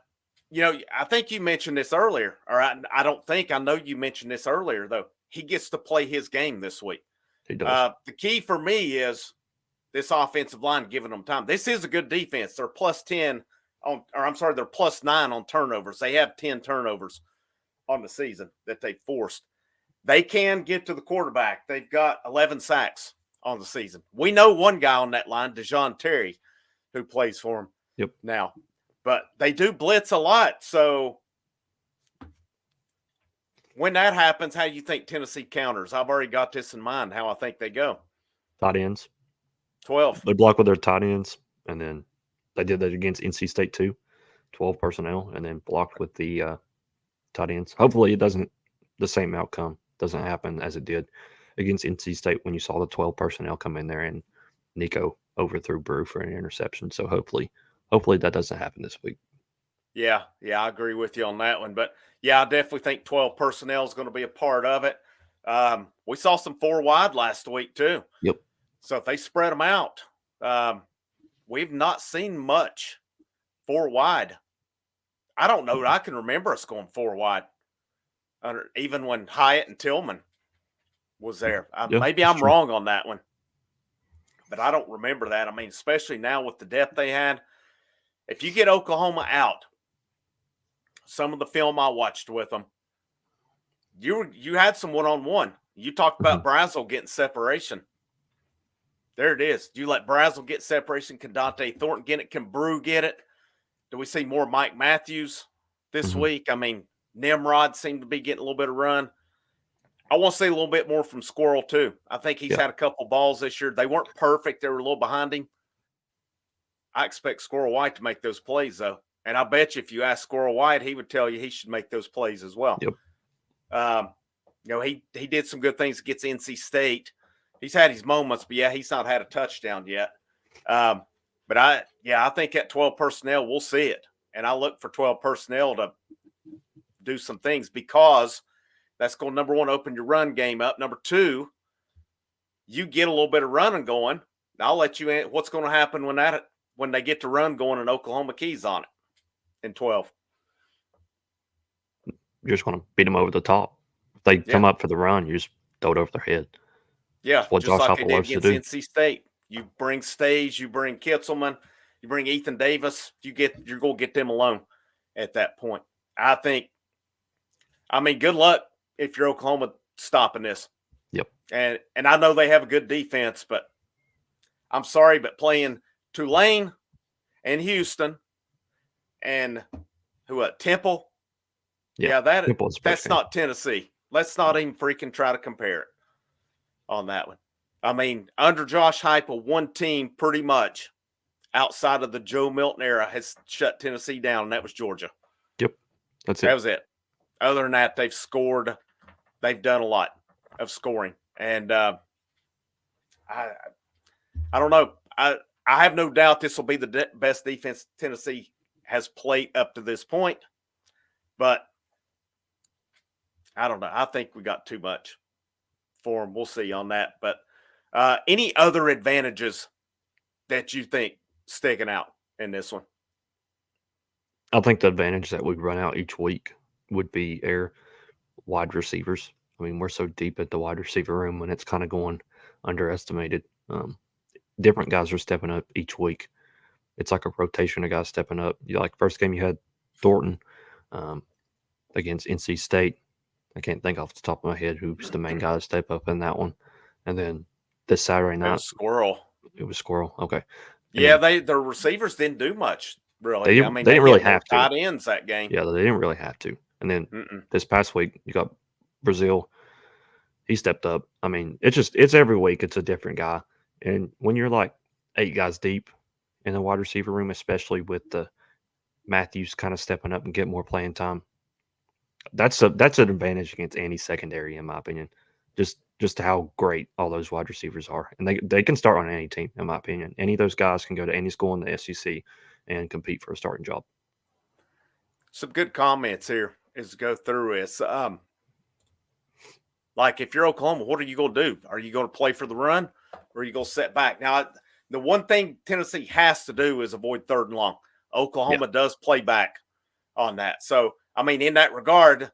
I think you mentioned this earlier, or I know you mentioned this earlier, though. He gets to play his game this week. He does. The key for me is this offensive line giving them time. This is a good defense. They're they're plus 9 on turnovers. They have 10 turnovers on the season that they forced. They can get to the quarterback. They've got 11 sacks on the season. We know one guy on that line, DeJoun Terry, who plays for them now. But they do blitz a lot. So when that happens, how do you think Tennessee counters? I've already got this in mind, how I think they go. Tight ends. 12. They block with their tight ends, and then they did that against NC State too. 12 personnel, and then blocked with the tight ends. Hopefully the same outcome doesn't happen as it did against NC State when you saw the 12 personnel come in there and Nico overthrew Brew for an interception. So hopefully that doesn't happen this week. Yeah, I agree with you on that one. But, I definitely think 12 personnel is going to be a part of it. We saw some 4 wide last week too. Yep. So if they spread them out, we've not seen much 4 wide. I don't know. I can remember us going 4 wide, even when Hyatt and Tillman was there. Maybe I'm wrong on that one, but I don't remember that. I mean, especially now with the depth they had. If you get Oklahoma out, some of the film I watched with them, you had some one-on-one. You talked about Brazel getting separation. There it is. Do you let Brazel get separation? Can Dante Thornton get it? Can Brew get it? Do we see more Mike Matthews this Mhm. week? I mean, Nimrod seemed to be getting a little bit of run. I want to see a little bit more from Squirrel, too. I think he's Yeah. had a couple balls this year. They weren't perfect. They were a little behind him. I expect Squirrel White to make those plays, though. And I bet you if you ask Squirrel White, he would tell you he should make those plays as well. Yep. He did some good things against NC State. He's had his moments, but yeah, he's not had a touchdown yet. But I think at 12 personnel, we'll see it. And I look for 12 personnel to do some things because that's going to, number one, open your run game up. Number two, you get a little bit of running going. I'll let you in. What's going to happen when they get to run going and Oklahoma keys on it in 12? You're just going to beat them over the top. If they come up for the run, you just throw it over their head. Yeah, That's what just Josh like they Heupel did loves to against do. NC State. You bring Stage, you bring Kitzelman, you bring Ethan Davis. You're going to get them alone at that point. Good luck if you're Oklahoma stopping this. Yep. And I know they have a good defense, but I'm sorry, but playing Tulane and Houston and Temple. Yeah, that's not Tennessee. Let's not even freaking try to compare it on that one. I mean, under Josh Heupel, one team pretty much outside of the Joe Milton era has shut Tennessee down, and that was Georgia. Yep, that's it. That was it. Other than that, they've scored. They've done a lot of scoring, and I don't know. I have no doubt this will be the best defense Tennessee has played up to this point, but I don't know. I think we got too much for them. We'll see on that. But any other advantages that you think sticking out in this one? I think the advantage that we run out each week would be our wide receivers. I mean, we're so deep at the wide receiver room when it's kind of going underestimated. Different guys are stepping up each week. It's like a rotation of guys stepping up. First game you had Thornton against NC State. I can't think off the top of my head who's the main guy to step up in that one. And then this Saturday night, It was Squirrel. Okay. Yeah, their receivers didn't do much, really. They didn't really have to. Tight ends that game. Yeah, they didn't really have to. And then this past week, you got Brazil. He stepped up. I mean, it's every week. It's a different guy. And when you're like 8 guys deep in the wide receiver room, especially with the Matthews kind of stepping up and get more playing time, that's an advantage against any secondary, in my opinion. Just how great all those wide receivers are, and they can start on any team, in my opinion. Any of those guys can go to any school in the SEC and compete for a starting job. Some good comments here as we go through this. Like if you're Oklahoma, what are you going to do? Are you going to play for the run, or are you going to set back? Now, the one thing Tennessee has to do is avoid 3rd and long. Oklahoma does play back on that. So, I mean, in that regard,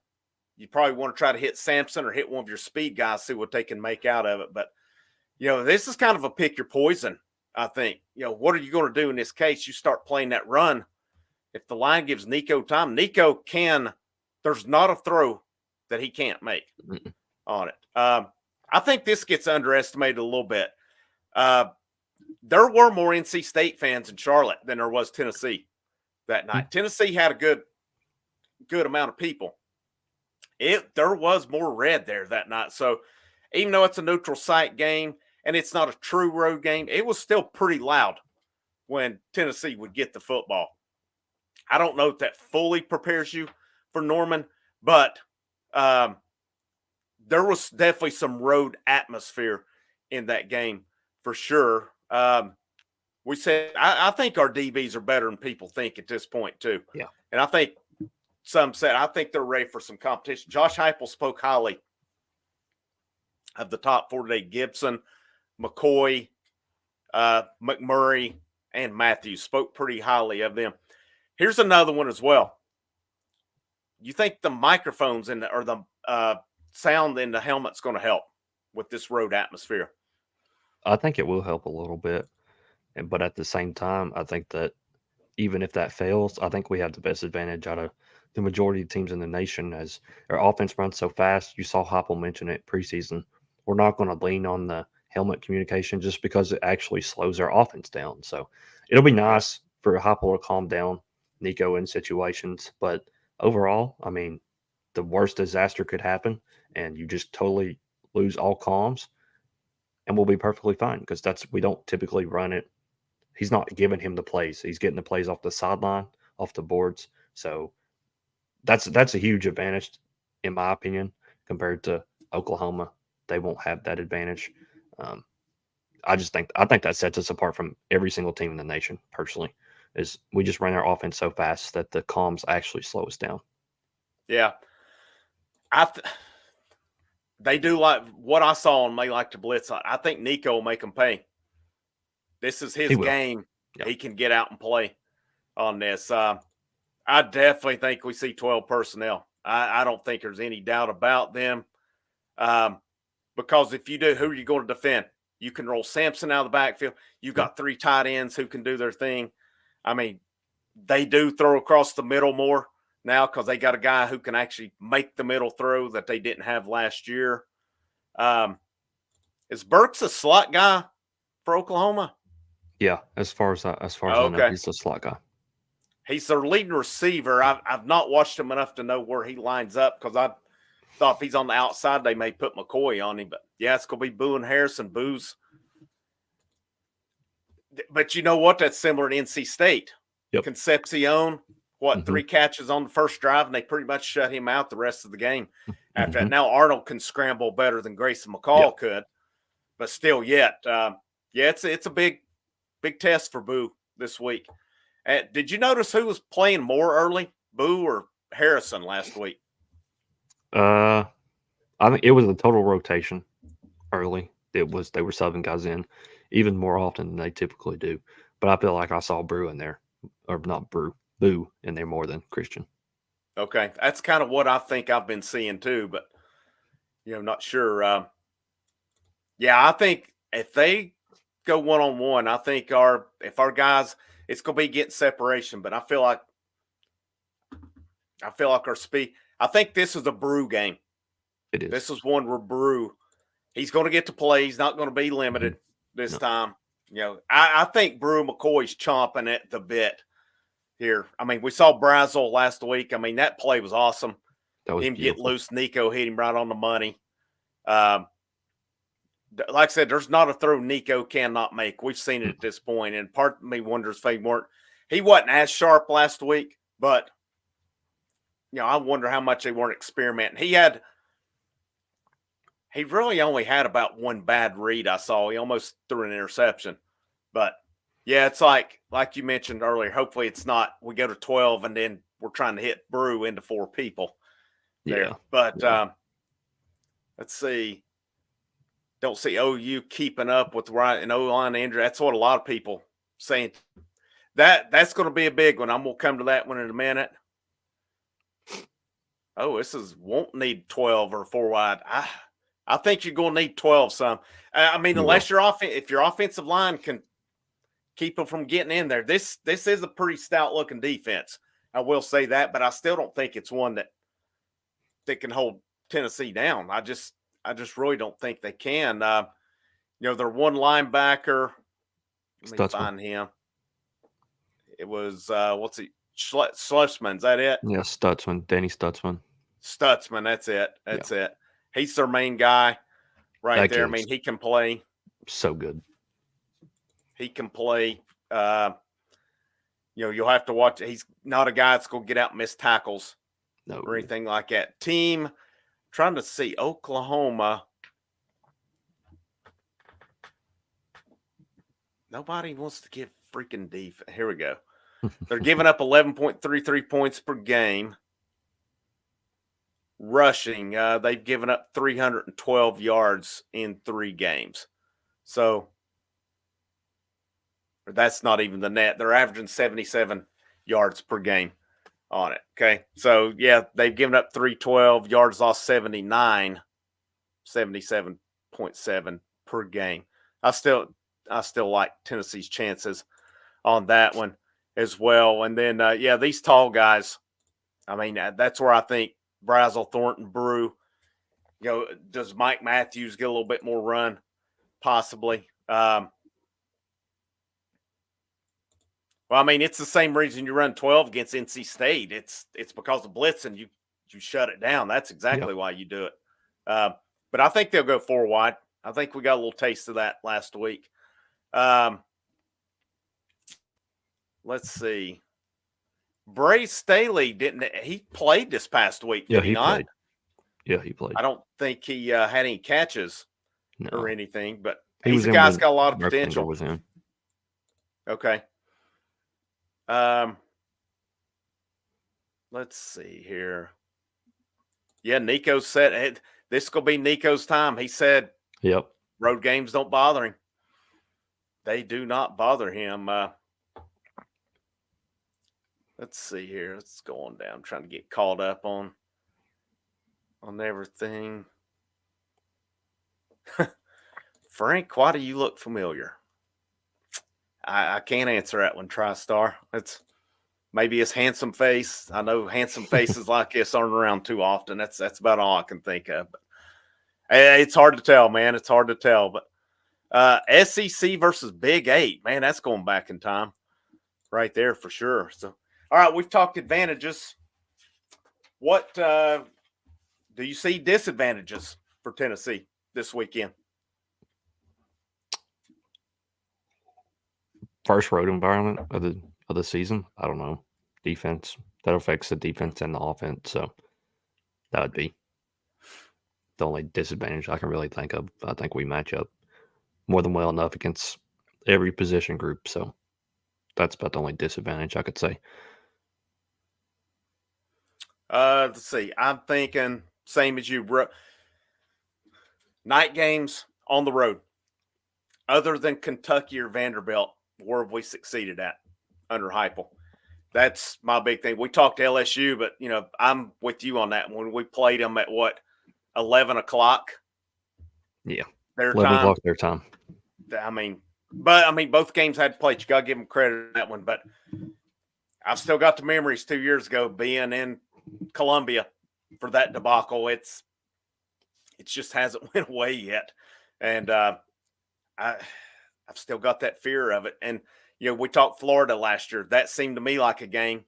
you probably want to try to hit Sampson or hit one of your speed guys, see what they can make out of it. But, this is kind of a pick your poison, I think. What are you going to do in this case? You start playing that run. If the line gives Nico time, there's not a throw that he can't make on it. I think this gets underestimated a little bit. There were more NC State fans in Charlotte than there was Tennessee that night. Tennessee had a good amount of people. There was more red there that night. So even though it's a neutral site game and it's not a true road game, it was still pretty loud when Tennessee would get the football. I don't know if that fully prepares you for Norman, but there was definitely some road atmosphere in that game for sure. We said, I think our DBs are better than people think at this point too. Yeah. And I think some said, I think they're ready for some competition. Josh Heupel spoke highly of the top 4 today. Gibson, McCoy, McMurray, and Matthews spoke pretty highly of them. Here's another one as well. You think the microphones or the sound in the helmet's going to help with this road atmosphere? I think it will help a little bit. But at the same time, I think that even if that fails, I think we have the best advantage out of the majority of teams in the nation as our offense runs so fast. You saw Heupel mention it preseason. We're not going to lean on the helmet communication just because it actually slows their offense down. So it'll be nice for Heupel to calm down Nico in situations. But overall, I mean, the worst disaster could happen and you just totally lose all comms and we'll be perfectly fine because we don't typically run it. He's not giving him the plays. He's getting the plays off the sideline, off the boards. So that's a huge advantage, in my opinion, compared to Oklahoma. They won't have that advantage. Um, I think that sets us apart from every single team in the nation. Personally, is we just run our offense so fast that the comms actually slow us down. Yeah, they do like what I saw on May like to blitz. I think Nico will make them pay. This is his game. Yep. He can get out and play on this. I definitely think we see 12 personnel. I don't think there's any doubt about them. Because if you do, who are you going to defend? You can roll Sampson out of the backfield. You got 3 tight ends who can do their thing. I mean, they do throw across the middle more now because they got a guy who can actually make the middle throw that they didn't have last year. Is Burks a slot guy for Oklahoma? Yeah, as far as I know, he's a slot guy. He's their leading receiver. I've not watched him enough to know where he lines up because I thought if he's on the outside, they may put McCoy on him. But, yeah, it's going to be Boo and Harrison. Boo's. But you know what? That's similar to NC State. Yep. Concepcion, 3 catches on the first drive, and they pretty much shut him out the rest of the game after that. Now Arnold can scramble better than Grayson McCall could, but still yet. It's a big test for Boo this week. Did you notice who was playing more early, Boo or Harrison last week? I think it was a total rotation early. They were subbing guys in even more often than they typically do. But I feel like I saw Boo in there, or not Boo in there more than Christian. Okay, that's kind of what I think I've been seeing too, but not sure. I think if they go one-on-one, I think if our guys, it's going to be getting separation. But I feel like our speed. I think this is a Brew game. It is. This is one where Brew, he's going to get to play. He's not going to be limited this time. I think Brew McCoy's chomping at the bit here. I mean, we saw Brazel last week. I mean, that play was awesome. That was him beautiful. get loose. Nico hit him right on the money. Like I said, there's not a throw Nico cannot make. We've seen it at this point, and part of me wonders if he wasn't as sharp last week, but I wonder how much they weren't experimenting. He really only had about one bad read I saw. He almost threw an interception. But, yeah, it's like you mentioned earlier, hopefully it's not we go to 12 and then we're trying to hit Brew into 4 people there. Yeah. But let's see. Don't see OU keeping up with right and O-line injury. That's what a lot of people saying. That's going to be a big one. I'm going to come to that one in a minute. Oh, won't need 12 or 4 wide. I think you're going to need 12 some. I mean, unless if your offensive line can keep them from getting in there. This is a pretty stout looking defense. I will say that, but I still don't think it's one that can hold Tennessee down. I just really don't think they can. Their one linebacker. Let me find him. It was Schlussman. Is that it? Yeah, Stutzman, Danny Stutzman. Stutzman, that's it. That's it. He's their main guy right there. I mean, he can play. So good. He can play. You'll have to watch. He's not a guy that's going to get out and miss tackles or anything like that. Team, trying to see Oklahoma. Nobody wants to give freaking defense. Here we go. They're giving up 11.33 points per game. Rushing, they've given up 312 yards in 3 games. So that's not even the net. They're averaging 77 yards per game on it. Okay. So, yeah, they've given up 312, yards lost 79, 77.7 per game. I still like Tennessee's chances on that one as well. And then, these tall guys, I mean, that's where I think Brazel, Thornton, Brew, does Mike Matthews get a little bit more run? possibly. Well, I mean, it's the same reason you run 12 against NC State. It's because of blitzing. You shut it down. That's exactly why you do it. But I think they'll go 4 wide. I think we got a little taste of that last week. Let's see. Bray Staley he played this past week, did he not? Played. Yeah, he played. I don't think he had any catches or anything, but he's a guy's got a lot of potential. Was in. Okay. Let's see here. Yeah, Nico said this is going to be Nico's time. He said, "Yep, road games don't bother him. They do not bother him." Let's see here. Let's go on down. I'm trying to get caught up on everything. Frank, why do you look familiar? I can't answer that one, TriStar. Maybe his handsome face. I know handsome faces like this aren't around too often. That's about all I can think of. But it's hard to tell, man. It's hard to tell. But SEC versus Big 8, man, that's going back in time right there for sure. So, all right, we've talked advantages. What do you see disadvantages for Tennessee this weekend? First road environment of the season. I don't know. Defense. That affects the defense and the offense. So that would be the only disadvantage I can really think of. I think we match up more than well enough against every position group. So that's about the only disadvantage I could say. Let's see. I'm thinking same as you. Night games on the road. Other than Kentucky or Vanderbilt, where have we succeeded at under Heupel? That's my big thing. We talked LSU, but, I'm with you on that. When we played them at 11 o'clock? Yeah. Their 11 time. o'clock their time. I mean, both games had played. You got to give them credit on that one. But I've still got the memories 2 years ago being in Columbia for that debacle. It just hasn't went away yet. And I've still got that fear of it. And, we talked Florida last year. That seemed to me like a game.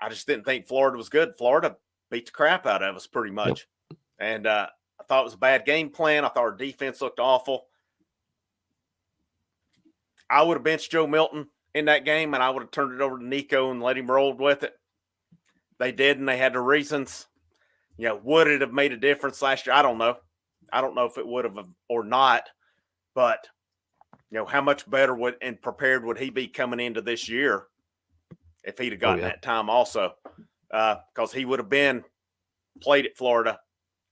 I just didn't think Florida was good. Florida beat the crap out of us pretty much. Yep. And I thought it was a bad game plan. I thought our defense looked awful. I would have benched Joe Milton in that game, and I would have turned it over to Nico and let him roll with it. They did, and they had their reasons. Would it have made a difference last year? I don't know. I don't know if it would have or not, but how much better and prepared would he be coming into this year if he'd have gotten that time also? Because he would have played at Florida,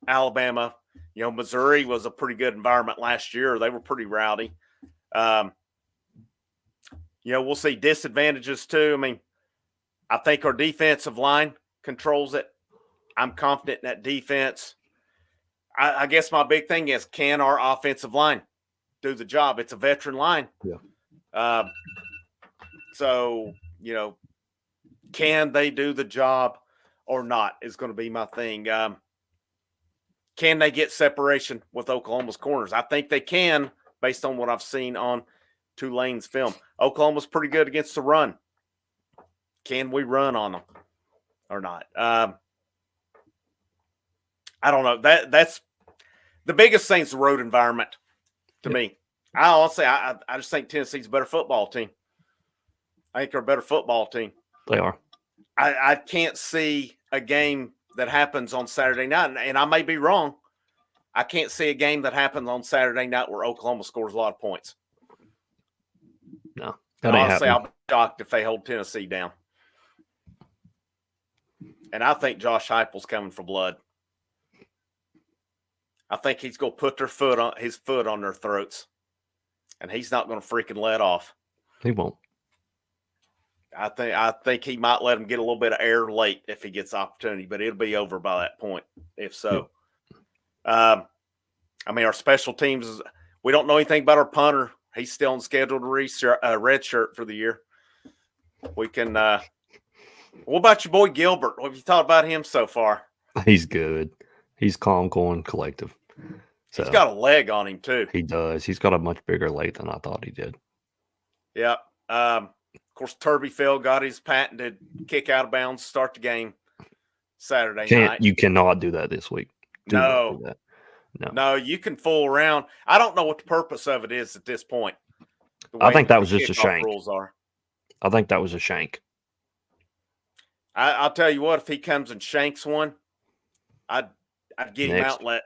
Alabama. Missouri was a pretty good environment last year. They were pretty rowdy. We'll see disadvantages too. I mean, I think our defensive line controls it. I'm confident in that defense. I guess my big thing is, can our offensive line do the job? It's a veteran line. Yeah. So, can they do the job or not is going to be my thing. Can they get separation with Oklahoma's corners? I think they can, based on what I've seen on Tulane's film. Oklahoma's pretty good against the run. Can we run on them or not? I don't know. That's the biggest thing is the road environment to me. I honestly, I just think Tennessee's a better football team. I think they're a better football team. They are. I can't see a game that happens on Saturday night, and I may be wrong. I can't see a game that happens on Saturday night where Oklahoma scores a lot of points. No. Honestly, I'll be shocked if they hold Tennessee down. And I think Josh Heupel's coming for blood. I think he's going to put his foot on their throats, and he's not going to freaking let off. He won't. I think he might let him get a little bit of air late if he gets opportunity, but it'll be over by that point, if so. Yep. Our special teams, we don't know anything about our punter. He's still on schedule to redshirt for the year. We can what about your boy Gilbert? What have you thought about him so far? He's good. He's calm, cool, and collective. He's So got a leg on him too. he does. He's got a much bigger leg than I thought he did. Yeah. Of course, Turbyfield got his patented kick out of bounds, start the game Saturday night. You cannot do that this week. Do not do No, that. No. no, you can fool around. I don't know what the purpose of it is at this point. The I way think that the was just a kickoff shank. rules are. I think that was a shank. I'll tell you what, if he comes and shanks one, I'd get him out Next. and let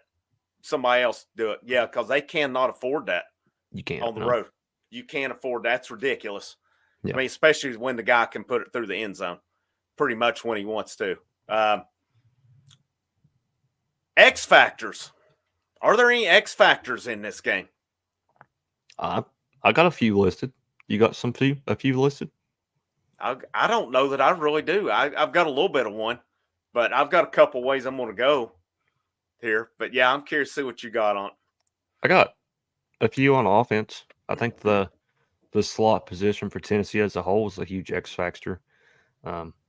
somebody else do it. Yeah, because they cannot afford that You can't on the no. road. You can't afford that. That's ridiculous. Yeah. I mean, especially when the guy can put it through the end zone pretty much when he wants to. X factors. Are there any X factors in this game? I got a few listed. You got a few listed? I don't know that I really do. I've got a little bit of one, but I've got a couple ways I'm going to go here. But yeah, I'm curious to see what you got on. I got a few on offense. I think the slot position for Tennessee as a whole is a huge X factor.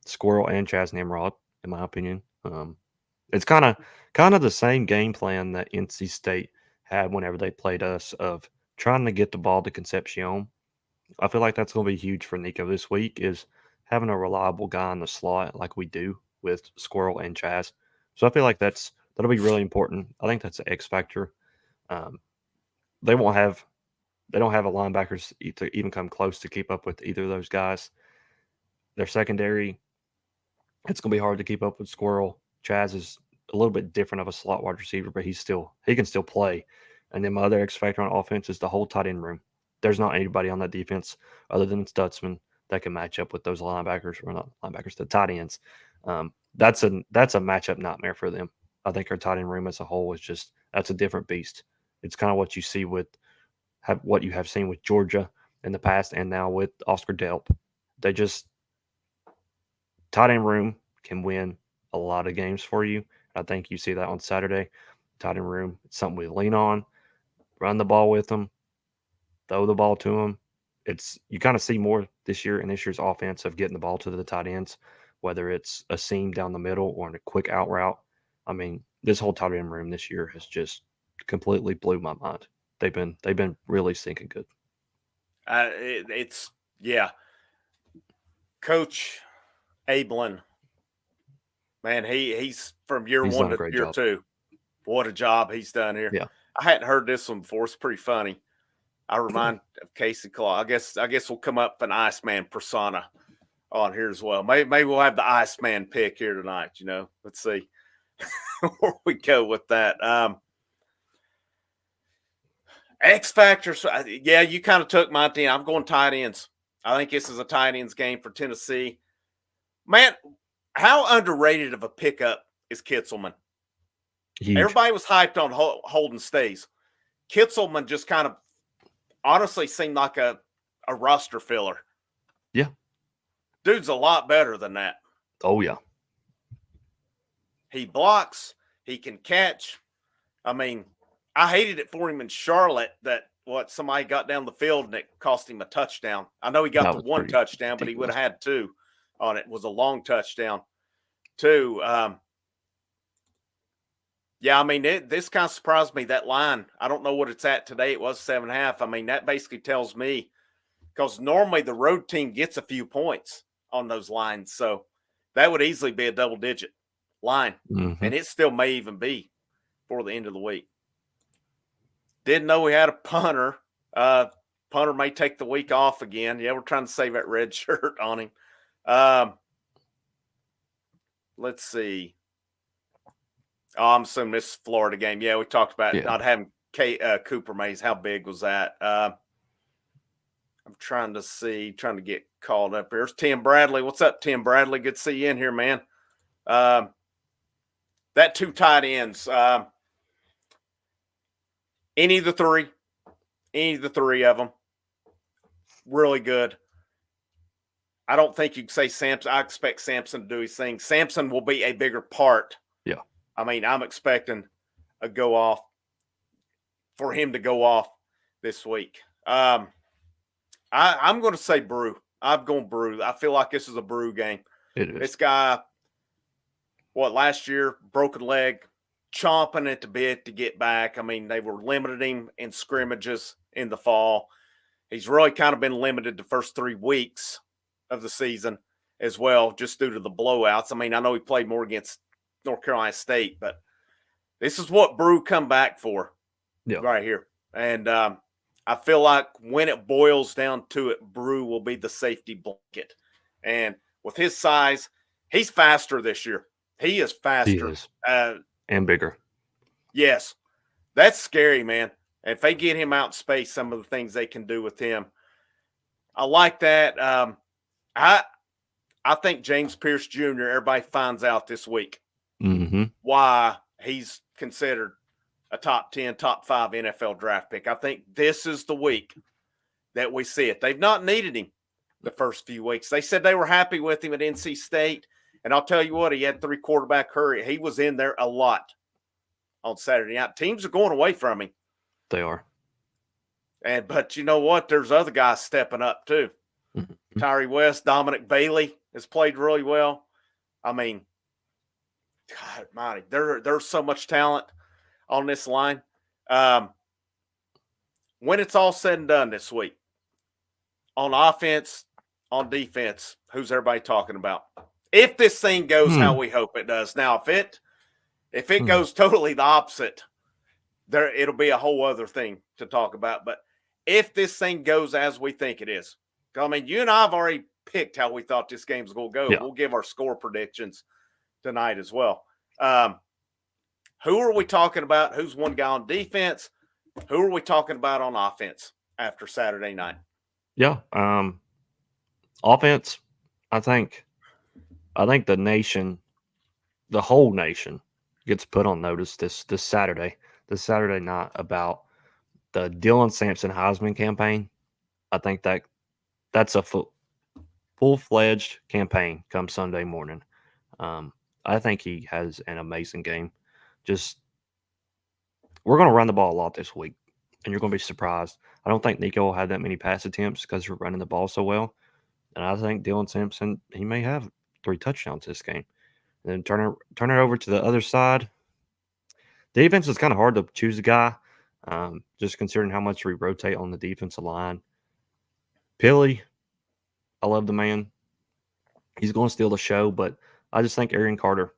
Squirrel and Chaz Nimrod, in my opinion. It's kind of the same game plan that NC State had whenever they played us of trying to get the ball to Concepcion. I feel like that's going to be huge for Nico this week is having a reliable guy in the slot like we do with Squirrel and Chaz. So I feel like that'll be really important. I think that's an X factor. They don't have a linebackers to even come close to keep up with either of those guys. Their secondary, it's going to be hard to keep up with Squirrel. Chaz is a little bit different of a slot wide receiver, but he can still play. And then my other X factor on offense is the whole tight end room. There's not anybody on that defense other than Stutzman that can match up with those linebackers, or not linebackers, the tight ends. That's a matchup nightmare for them. I think our tight end room as a whole is that's a different beast. It's kind of what you see what you have seen with Georgia in the past, and now with Oscar Delp. Tight end room can win a lot of games for you. I think you see that on Saturday. Tight end room, it's something we lean on, run the ball with them, throw the ball to them. You kind of see more this year in this year's offense of getting the ball to the tight ends, whether it's a seam down the middle or in a quick out route. I mean, this whole tight end room this year has just completely blew my mind. They've been really stinking good. Yeah. Coach Ablin, man, he's from year He's one done a to great year job. two. What a job he's done here. Yeah. I hadn't heard this one before. It's pretty funny. I remind of Casey Claw. I guess we'll come up with an Iceman persona on here as well. Maybe we'll have the Iceman pick here tonight. Let's see where we go with that. X factors. Yeah, you kind of took my team. I'm going tight ends. I think this is a tight ends game for Tennessee. Man, how underrated of a pickup is Kitzelman? Huge. Everybody was hyped on Holden Stays. Kitzelman just kind of honestly seemed like a roster filler. Yeah. Dude's a lot better than that. Oh, yeah. He blocks. He can catch. I mean, I hated it for him in Charlotte that somebody got down the field and it cost him a touchdown. I know he got the one touchdown, but he would have had two on it. It was a long touchdown, too. Yeah, I mean, this kind of surprised me, that line. I don't know what it's at today. It was 7.5. I mean, that basically tells me, because normally the road team gets a few points on those lines. So that would easily be a double-digit line. Mm-hmm. And it still may even be for the end of the week. Didn't know we had a punter. Punter may take the week off again. Yeah, we're trying to save that red shirt on him. Let's see. Oh, I'm assuming this is Florida game. Yeah, we talked about not having Cooper Mays. How big was that? I'm trying to get called up here. There's Tim Bradley. What's up, Tim Bradley? Good to see you in here, man. That two tight ends. Any of the three of them, really good. I don't think you can say Sampson. I expect Sampson to do his thing. Sampson will be a bigger part. Yeah. I mean, I'm expecting for him to go off this week. I'm going to say Brew. I'm going Brew. I feel like this is a Brew game. It is. This guy, last year, broken leg, chomping at the bit to get back. I mean, they were limiting him in scrimmages in the fall. He's really kind of been limited the first 3 weeks of the season as well, just due to the blowouts. I mean, I know he played more against North Carolina State, but this is what Brew come back for right here. And I feel like when it boils down to it, Brew will be the safety blanket. And with his size, he's faster this year. He is faster. He is. And bigger. Yes. That's scary, man. If they get him out in space, some of the things they can do with him. I like that. I think James Pierce Jr., everybody finds out this week why he's considered a top 10, top 5 NFL draft pick. I think this is the week that we see it. They've not needed him the first few weeks. They said they were happy with him at NC State. And I'll tell you what, he had 3 quarterback hurry. He was in there a lot on Saturday night. Teams are going away from him. They are. But you know what? There's other guys stepping up too. Tyree West, Dominic Bailey has played really well. I mean, God mighty, there's so much talent on this line. When it's all said and done this week, on offense, on defense, who's everybody talking about? If this thing goes how we hope it does. Now, if it goes totally the opposite, it'll be a whole other thing to talk about. But if this thing goes as we think it is, I mean, you and I have already picked how we thought this game's going to go. Yeah. We'll give our score predictions tonight as well. Who are we talking about? Who's one guy on defense? Who are we talking about on offense after Saturday night? Yeah. Offense, I think the nation, the whole nation gets put on notice this Saturday night about the Dylan Sampson Heisman campaign. I think that's a full-fledged campaign come Sunday morning. I think he has an amazing game. We're going to run the ball a lot this week, and you're going to be surprised. I don't think Nico will have that many pass attempts because we're running the ball so well. And I think Dylan Sampson, he may have 3 touchdowns this game. And then turn it over to the other side. Defense is kind of hard to choose a guy, just considering how much we rotate on the defensive line. Pilly, I love the man. He's going to steal the show, but I just think Arian Carter,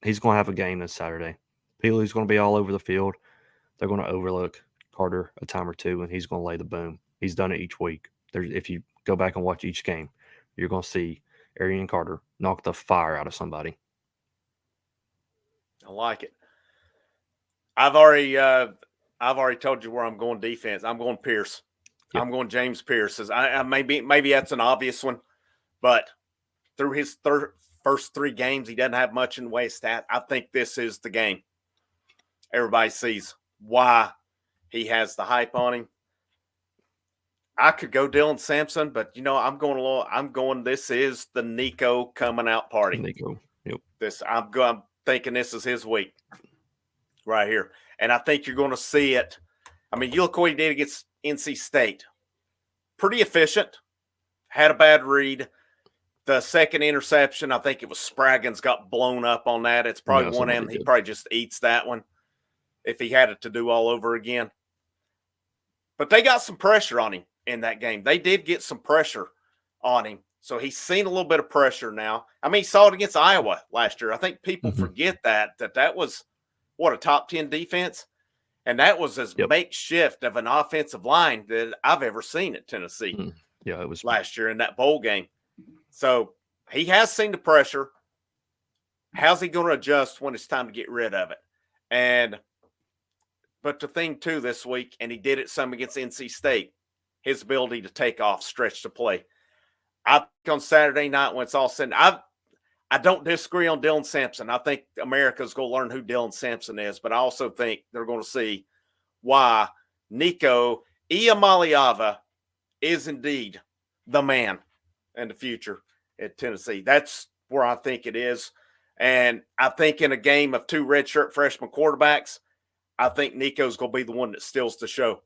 he's going to have a game this Saturday. Pilly's going to be all over the field. They're going to overlook Carter a time or two, and he's going to lay the boom. He's done it each week. If you go back and watch each game, you're going to see Arian Carter knock the fire out of somebody. I like it. I've already told you where I'm going defense. I'm going Pierce. Yep. I'm going James Pierce. Maybe that's an obvious one, but through his first 3 games, he doesn't have much in the way of stat. I think this is the game. Everybody sees why he has the hype on him. I could go Dylan Sampson, but I'm going. This is the Nico coming out party. Nico. Yep. I'm thinking this is his week right here, and I think you're going to see it. I mean, you look what he did against NC State. Pretty efficient. Had a bad read. The second interception, I think it was Spraggins got blown up on that. It's probably one end. He probably just eats that one if he had it to do all over again. But they got some pressure on him in that game. They did get some pressure on him. So he's seen a little bit of pressure now. I mean, he saw it against Iowa last year. I think people forget that was, a top 10 defense? And that was as makeshift of an offensive line that I've ever seen at Tennessee. Yeah, it was last year in that bowl game. So he has seen the pressure. How's he going to adjust when it's time to get rid of it? But the thing too this week, and he did it some against NC State, his ability to take off, stretch the play. I think on Saturday night when it's all said, I don't disagree on Dylan Sampson. I think America's going to learn who Dylan Sampson is, but I also think they're going to see why Nico Iamaleava is indeed the man in the future at Tennessee. That's where I think it is. And I think in a game of 2 redshirt freshman quarterbacks, I think Nico's going to be the one that steals the show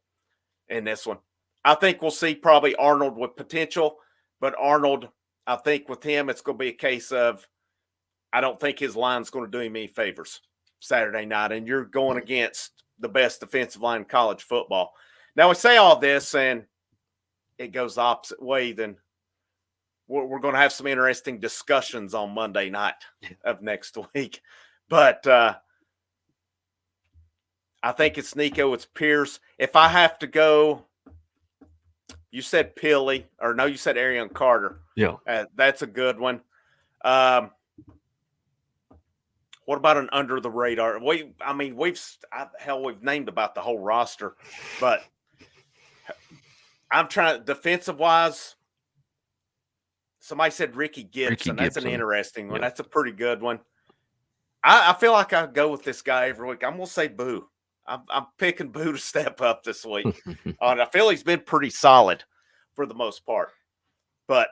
in this one. I think we'll see probably Arnold with potential, but Arnold, I think with him, it's going to be a case of I don't think his line's going to do him any favors Saturday night, and you're going against the best defensive line in college football. Now, we say all this, and it goes the opposite way, then we're going to have some interesting discussions on Monday night of next week. But I think it's Nico, it's Pierce. If I have to go, you said Pilly, or no, you said Arian Carter. Yeah. That's a good one. What about an under the radar? We've named about the whole roster, but I'm trying defensive wise. Somebody said Ricky Gibson. That's an interesting one. Yep. That's a pretty good one. I feel like I go with this guy every week. I'm going to say Boo. I'm picking Boo to step up this week. I feel he's been pretty solid for the most part. But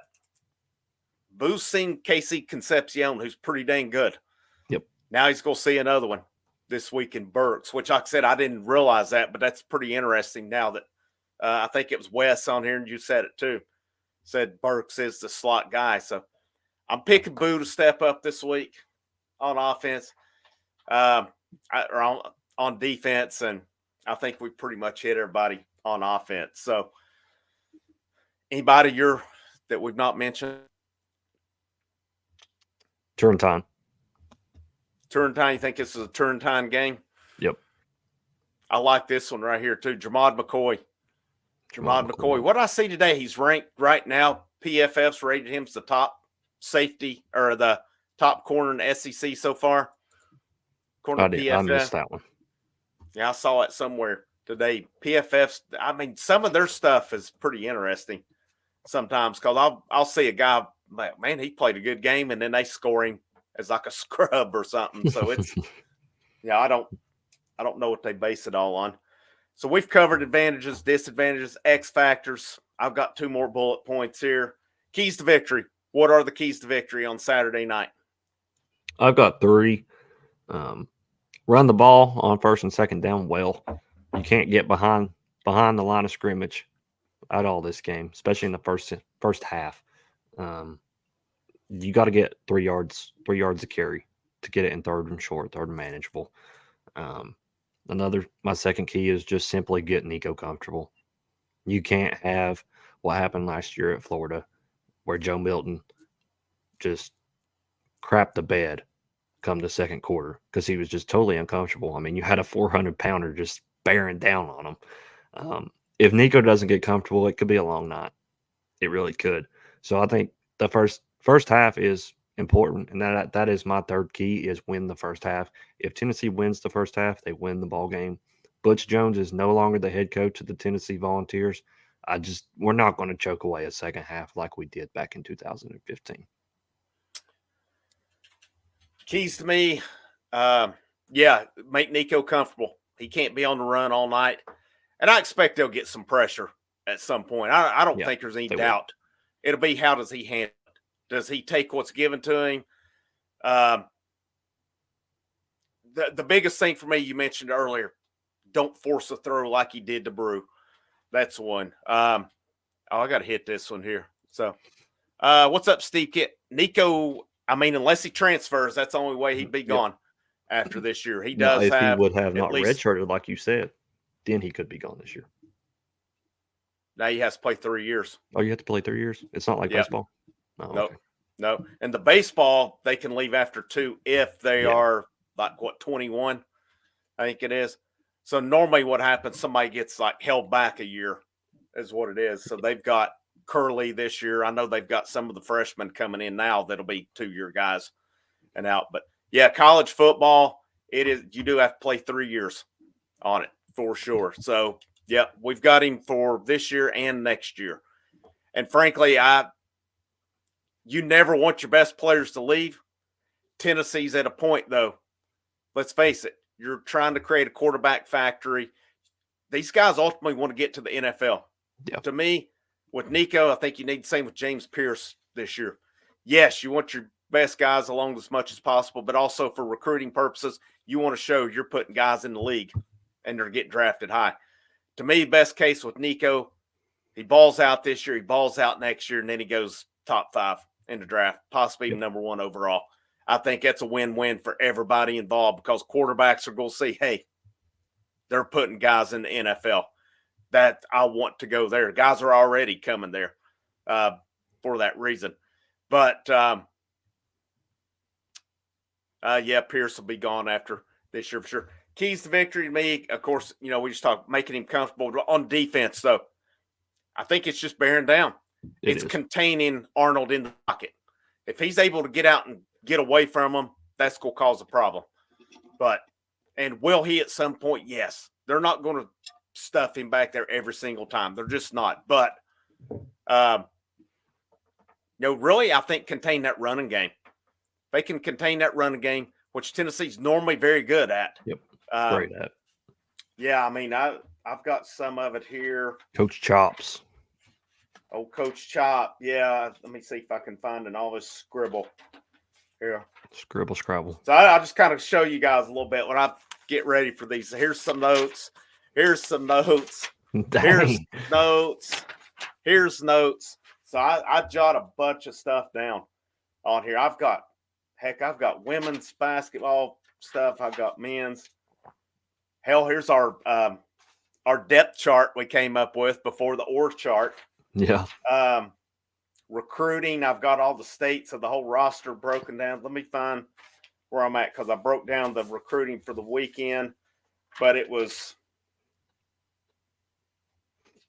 Boo's seen Casey Concepcion, who's pretty dang good. Yep. Now he's going to see another one this week in Burks, which, like I said, I didn't realize that, but that's pretty interesting now that I think it was Wes on here, and you said it too. Said Burks is the slot guy. So I'm picking Boo to step up this week on offense, or on defense, and I think we pretty much hit everybody on offense. So anybody that we've not mentioned? Turntine. Turntine, you think this is a Turntine game? Yep. I like this one right here too. Jamad McCoy. What did I see today? He's ranked right now. PFF's rated him as the top safety or the top corner in the SEC so far. I missed that one. Yeah, I saw it somewhere today. PFF's, some of their stuff is pretty interesting sometimes because I'll see a guy, man, he played a good game, and then they score him as like a scrub or something. So it's, yeah, I don't know what they base it all on. So we've covered advantages, disadvantages, X factors. I've got 2 more bullet points here. Keys to victory. What are the keys to victory on Saturday night? I've got 3. Run the ball on first and second down well. You can't get behind the line of scrimmage at all this game, especially in the first half. You got to get 3 yards of carry to get it in third and short, third and manageable. My second key is just simply get Nico comfortable. You can't have what happened last year at Florida where Joe Milton just crapped the bed come the second quarter because he was just totally uncomfortable. I mean, you had a 400-pounder just bearing down on him. If Nico doesn't get comfortable, it could be a long night. It really could. So I think the first half is important, and that is my third key is win the first half. If Tennessee wins the first half, they win the ball game. Butch Jones is no longer the head coach of the Tennessee Volunteers. We're not going to choke away a second half like we did back in 2015. Keys to me, make Nico comfortable. He can't be on the run all night. And I expect they'll get some pressure at some point. I don't think there's any doubt. It'll be how does he handle it? Does he take what's given to him? The biggest thing for me, you mentioned earlier, don't force a throw like he did to Brew. That's one. I got to hit this one here. So, what's up, Steve Kitt? Nico, unless he transfers, that's the only way he'd be gone after this year. He does if have. He would have not redshirted, like you said, then he could be gone this year. Now he has to play 3 years. Oh, you have to play 3 years? It's not like baseball? Oh, no. Okay. No. And the baseball, they can leave after 2 if they are, 21, I think it is. So normally what happens, somebody gets held back a year is what it is. So they've got Curley this year. I know they've got some of the freshmen coming in now that'll be 2-year guys and out. But, college football, you do have to play 3 years on it for sure. So, we've got him for this year and next year. And frankly, you never want your best players to leave. Tennessee's at a point, though. Let's face it. You're trying to create a quarterback factory. These guys ultimately want to get to the NFL. Yeah. To me, with Nico, I think you need the same with James Pierce this year. Yes, you want your best guys along as much as possible, but also for recruiting purposes, you want to show you're putting guys in the league and they're getting drafted high. To me, best case with Nico, he balls out this year, he balls out next year, and then he goes top 5 in the draft, possibly number 1 overall. I think that's a win-win for everybody involved because quarterbacks are going to see, hey, they're putting guys in the NFL that I want to go there. Guys are already coming there for that reason. But yeah, Pierce will be gone after this year for sure. Keys to victory to me, of course, we just talk making him comfortable on defense, though. I think it's just bearing down. It's containing Arnold in the pocket. If he's able to get out and get away from him, that's going to cause a problem. And will he at some point? Yes. They're not going to stuff him back there every single time. They're just not. But, really, I think contain that running game. If they can contain that running game, which Tennessee's normally very good at. Yep. Great at. Yeah, I mean, I've got some of it here. Coach Chops. Oh, Coach Chop. Yeah, let me see if I can find all this scribble here. Scribble, scrabble. So I'll just kind of show you guys a little bit when I get ready for these. Here's some notes. Here's some notes. Here's notes. Here's notes. So I jot a bunch of stuff down on here. I've got women's basketball stuff. I've got men's. Hell, here's our depth chart we came up with before the org chart. Yeah. Recruiting, I've got all the states of the whole roster broken down. Let me find where I'm at because I broke down the recruiting for the weekend, but it was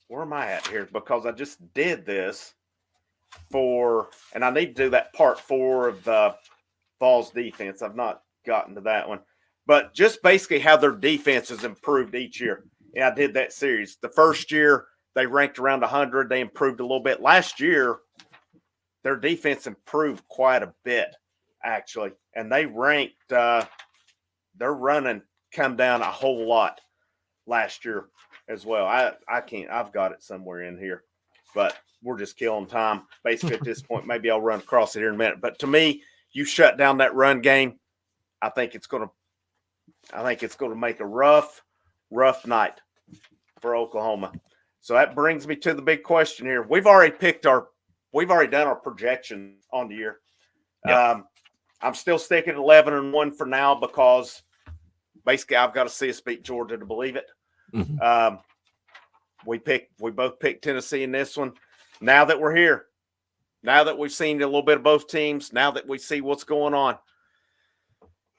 where am I at here? Because I just did this and I need to do that part 4 of the Vols defense. I've not gotten to that one, but just basically how their defense has improved each year. And I did that series. The first year, they ranked around 100. They improved a little bit. Last year, their defense improved quite a bit, actually. And they ranked their running come down a whole lot last year as well. I've got it somewhere in here, but we're just killing time. Basically, at this point, maybe I'll run across it here in a minute. But to me, you shut down that run game, I think it's going to make a rough night for Oklahoma. So that brings me to the big question here. We've already done our projection on the year. Yep. I'm still sticking at 11-1 for now because basically I've got to see us beat Georgia to believe it. Mm-hmm. We both picked Tennessee in this one. Now that we're here, now that we've seen a little bit of both teams, now that we see what's going on,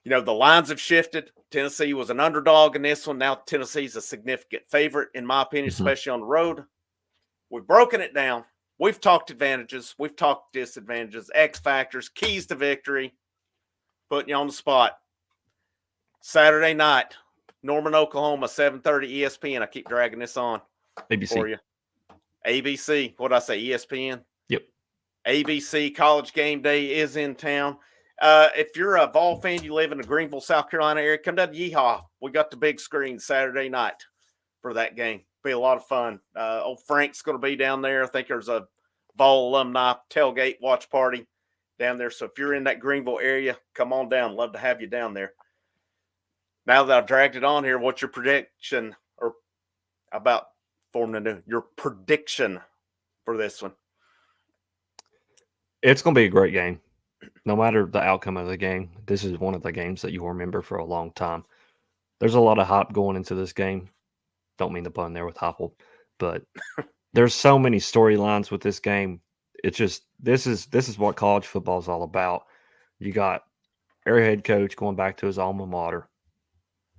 the lines have shifted. Tennessee was an underdog in this one. Now Tennessee's a significant favorite, in my opinion, especially on the road. We've broken it down. We've talked advantages. We've talked disadvantages, X factors, keys to victory, putting you on the spot. Saturday night, Norman, Oklahoma, 7:30 ESPN. I keep dragging this on for you. ABC. What did I say, ESPN? Yep. ABC College Game Day is in town. If you're a Vol fan, you live in the Greenville, South Carolina area, come down to Yeehaw. We got the big screen Saturday night for that game. Be a lot of fun. Old Frank's going to be down there. I think there's a Vol alumni tailgate watch party down there. So if you're in that Greenville area, come on down. Love to have you down there. Now that I've dragged it on here, what's your prediction or about forming your prediction for this one? It's going to be a great game. No matter the outcome of the game, this is one of the games that you'll remember for a long time. There's a lot of hype going into this game. Don't mean the pun there with Heupel, but there's so many storylines with this game. It's just this is what college football is all about. You got our head coach going back to his alma mater.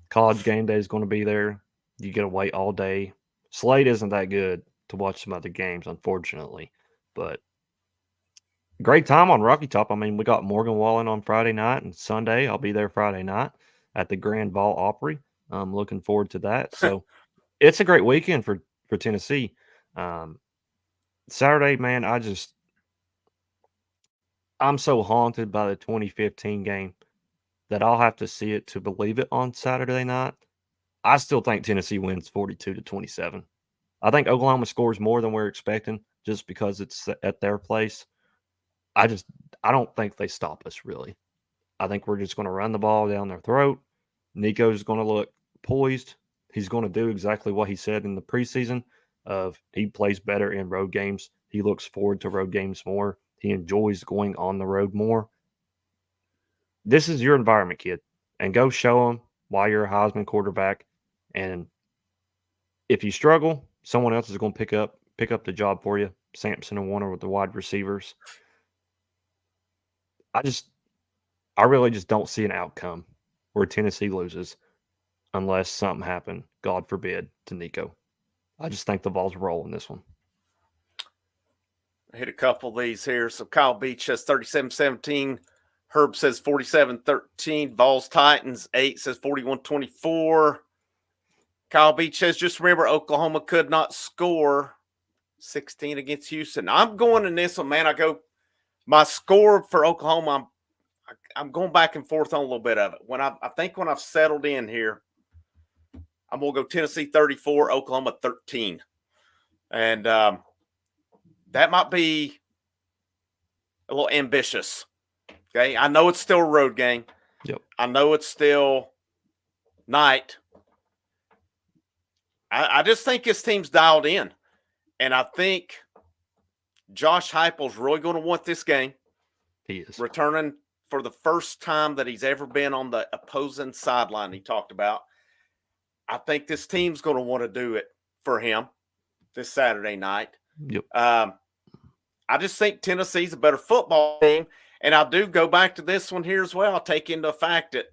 College Game Day is going to be there. You get to wait all day. Slate isn't that good to watch some other games, unfortunately, but great time on Rocky Top. I mean, we got Morgan Wallen on Friday night and Sunday. I'll be there Friday night at the Grand Vol Opry. I'm looking forward to that. So it's a great weekend for Tennessee. Saturday, man, I'm so haunted by the 2015 game that I'll have to see it to believe it on Saturday night. I still think Tennessee wins 42-27. I think Oklahoma scores more than we're expecting just because it's at their place. I don't think they stop us, really. I think we're just going to run the ball down their throat. Nico's going to look poised. He's going to do exactly what he said in the preseason of he plays better in road games. He looks forward to road games more. He enjoys going on the road more. this is your environment, kid, and go show them why you're a Heisman quarterback. And if you struggle, someone else is going to pick up the job for you. Sampson and Warner with the wide receivers. I really just don't see an outcome where Tennessee loses unless something happened, God forbid, to Nico. I just think the Vols roll in this one. I hit a couple of these here. So Kyle Beach says 37-17. Herb says 47-13. Vols Titans 8 says 41-24. Kyle Beach says, just remember, Oklahoma could not score 16 against Houston. I'm going in this one, man. My score for Oklahoma, I'm going back and forth on a little bit of it. I think when I've settled in here, I'm going to go Tennessee 34, Oklahoma 13. And that might be a little ambitious. Okay. I know it's still a road game. Yep. I know it's still night. I just think his team's dialed in. And I think Josh Heupel's really going to want this game. He is. Returning for the first time that he's ever been on the opposing sideline he talked about. I think this team's going to want to do it for him this Saturday night. Yep. I just think Tennessee's a better football team. And I do go back to this one here as well. I'll take into the fact that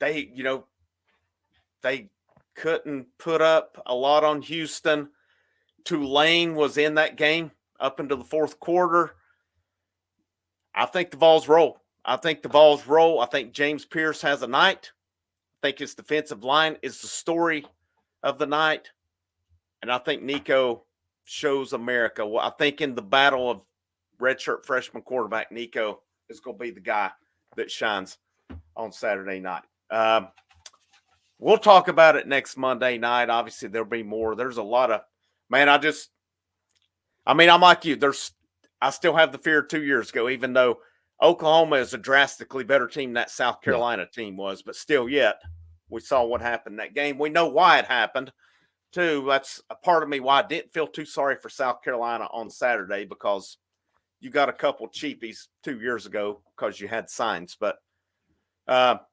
they couldn't put up a lot on Houston. Tulane was in that game up into the fourth quarter. I think the Vols roll. I think James Pierce has a night. I think his defensive line is the story of the night. And I think Nico shows America. Well, I think in the battle of redshirt freshman quarterback, Nico is going to be the guy that shines on Saturday night. We'll talk about it next Monday night. Obviously, there'll be more. There's a lot of – man, I'm like you. I still have the fear 2 years ago, even though Oklahoma is a drastically better team than that South Carolina team was. But still yet, we saw what happened in that game. We know why it happened, too. That's a part of me why I didn't feel too sorry for South Carolina on Saturday, because you got a couple cheapies 2 years ago because you had signs. But got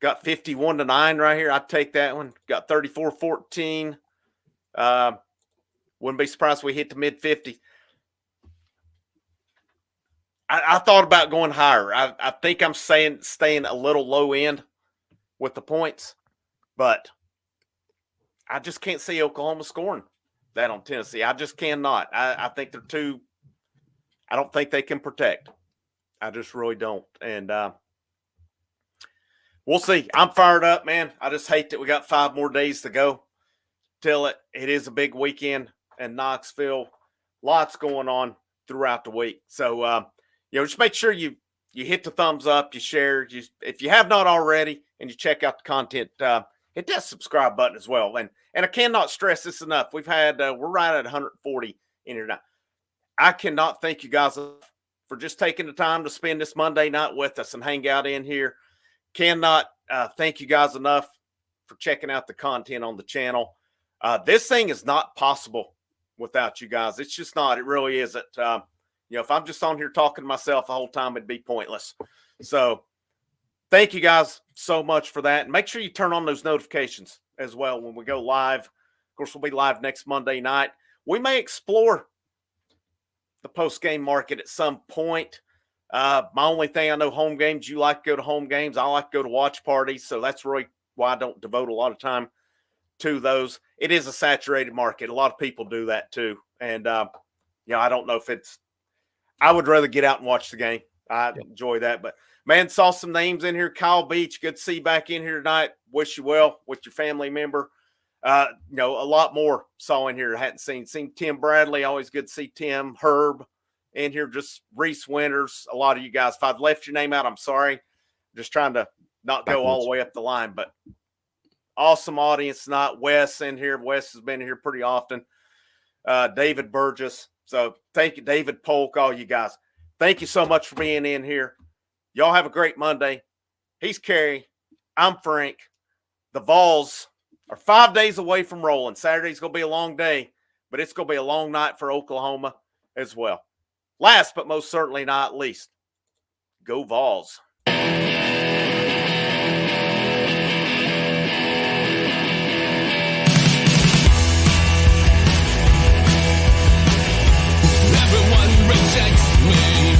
51-9 right here. I'd take that one. Got 34-14. Wouldn't be surprised if we hit the mid-50. I thought about going higher. I think I'm staying a little low end with the points, but I just can't see Oklahoma scoring that on Tennessee. I just cannot. I think they're too – I don't think they can protect. I just really don't. And we'll see. I'm fired up, man. I just hate that we got 5 more days to go till it is a big weekend in Knoxville. Lots going on throughout the week. So, just make sure you hit the thumbs up, you share. If you have not already, and you check out the content, hit that subscribe button as well. And I cannot stress this enough. We've had we're right at 140 in here now. I cannot thank you guys for just taking the time to spend this Monday night with us and hang out in here. Cannot thank you guys enough for checking out the content on the channel. This thing is not possible without you guys. It's just not. It really isn't. If I'm just on here talking to myself the whole time, it'd be pointless. So thank you guys so much for that. And make sure you turn on those notifications as well when we go live. Of course, we'll be live next Monday night. We may explore the post-game market at some point. My only thing, I know home games, you like to go to home games. I like to go to watch parties. So that's really why I don't devote a lot of time to those. It is a saturated market. A lot of people do that too. And, I don't know if I would rather get out and watch the game. I enjoy that. But, man, saw some names in here. Kyle Beach, good to see you back in here tonight. Wish you well with your family member. A lot more saw in here I hadn't seen. Seen Tim Bradley. Always good to see Tim. Herb in here. Just Reese Winters. A lot of you guys. If I've left your name out, I'm sorry. Just trying to not go all the way up the line. But awesome audience tonight. Wes in here. Wes has been here pretty often. David Burgess. So thank you, David Polk, all you guys. Thank you so much for being in here. Y'all have a great Monday. He's Kerry. I'm Frank. The Vols are 5 days away from rolling. Saturday's going to be a long day, but it's going to be a long night for Oklahoma as well. Last but most certainly not least, Go Vols. Everyone rejects me.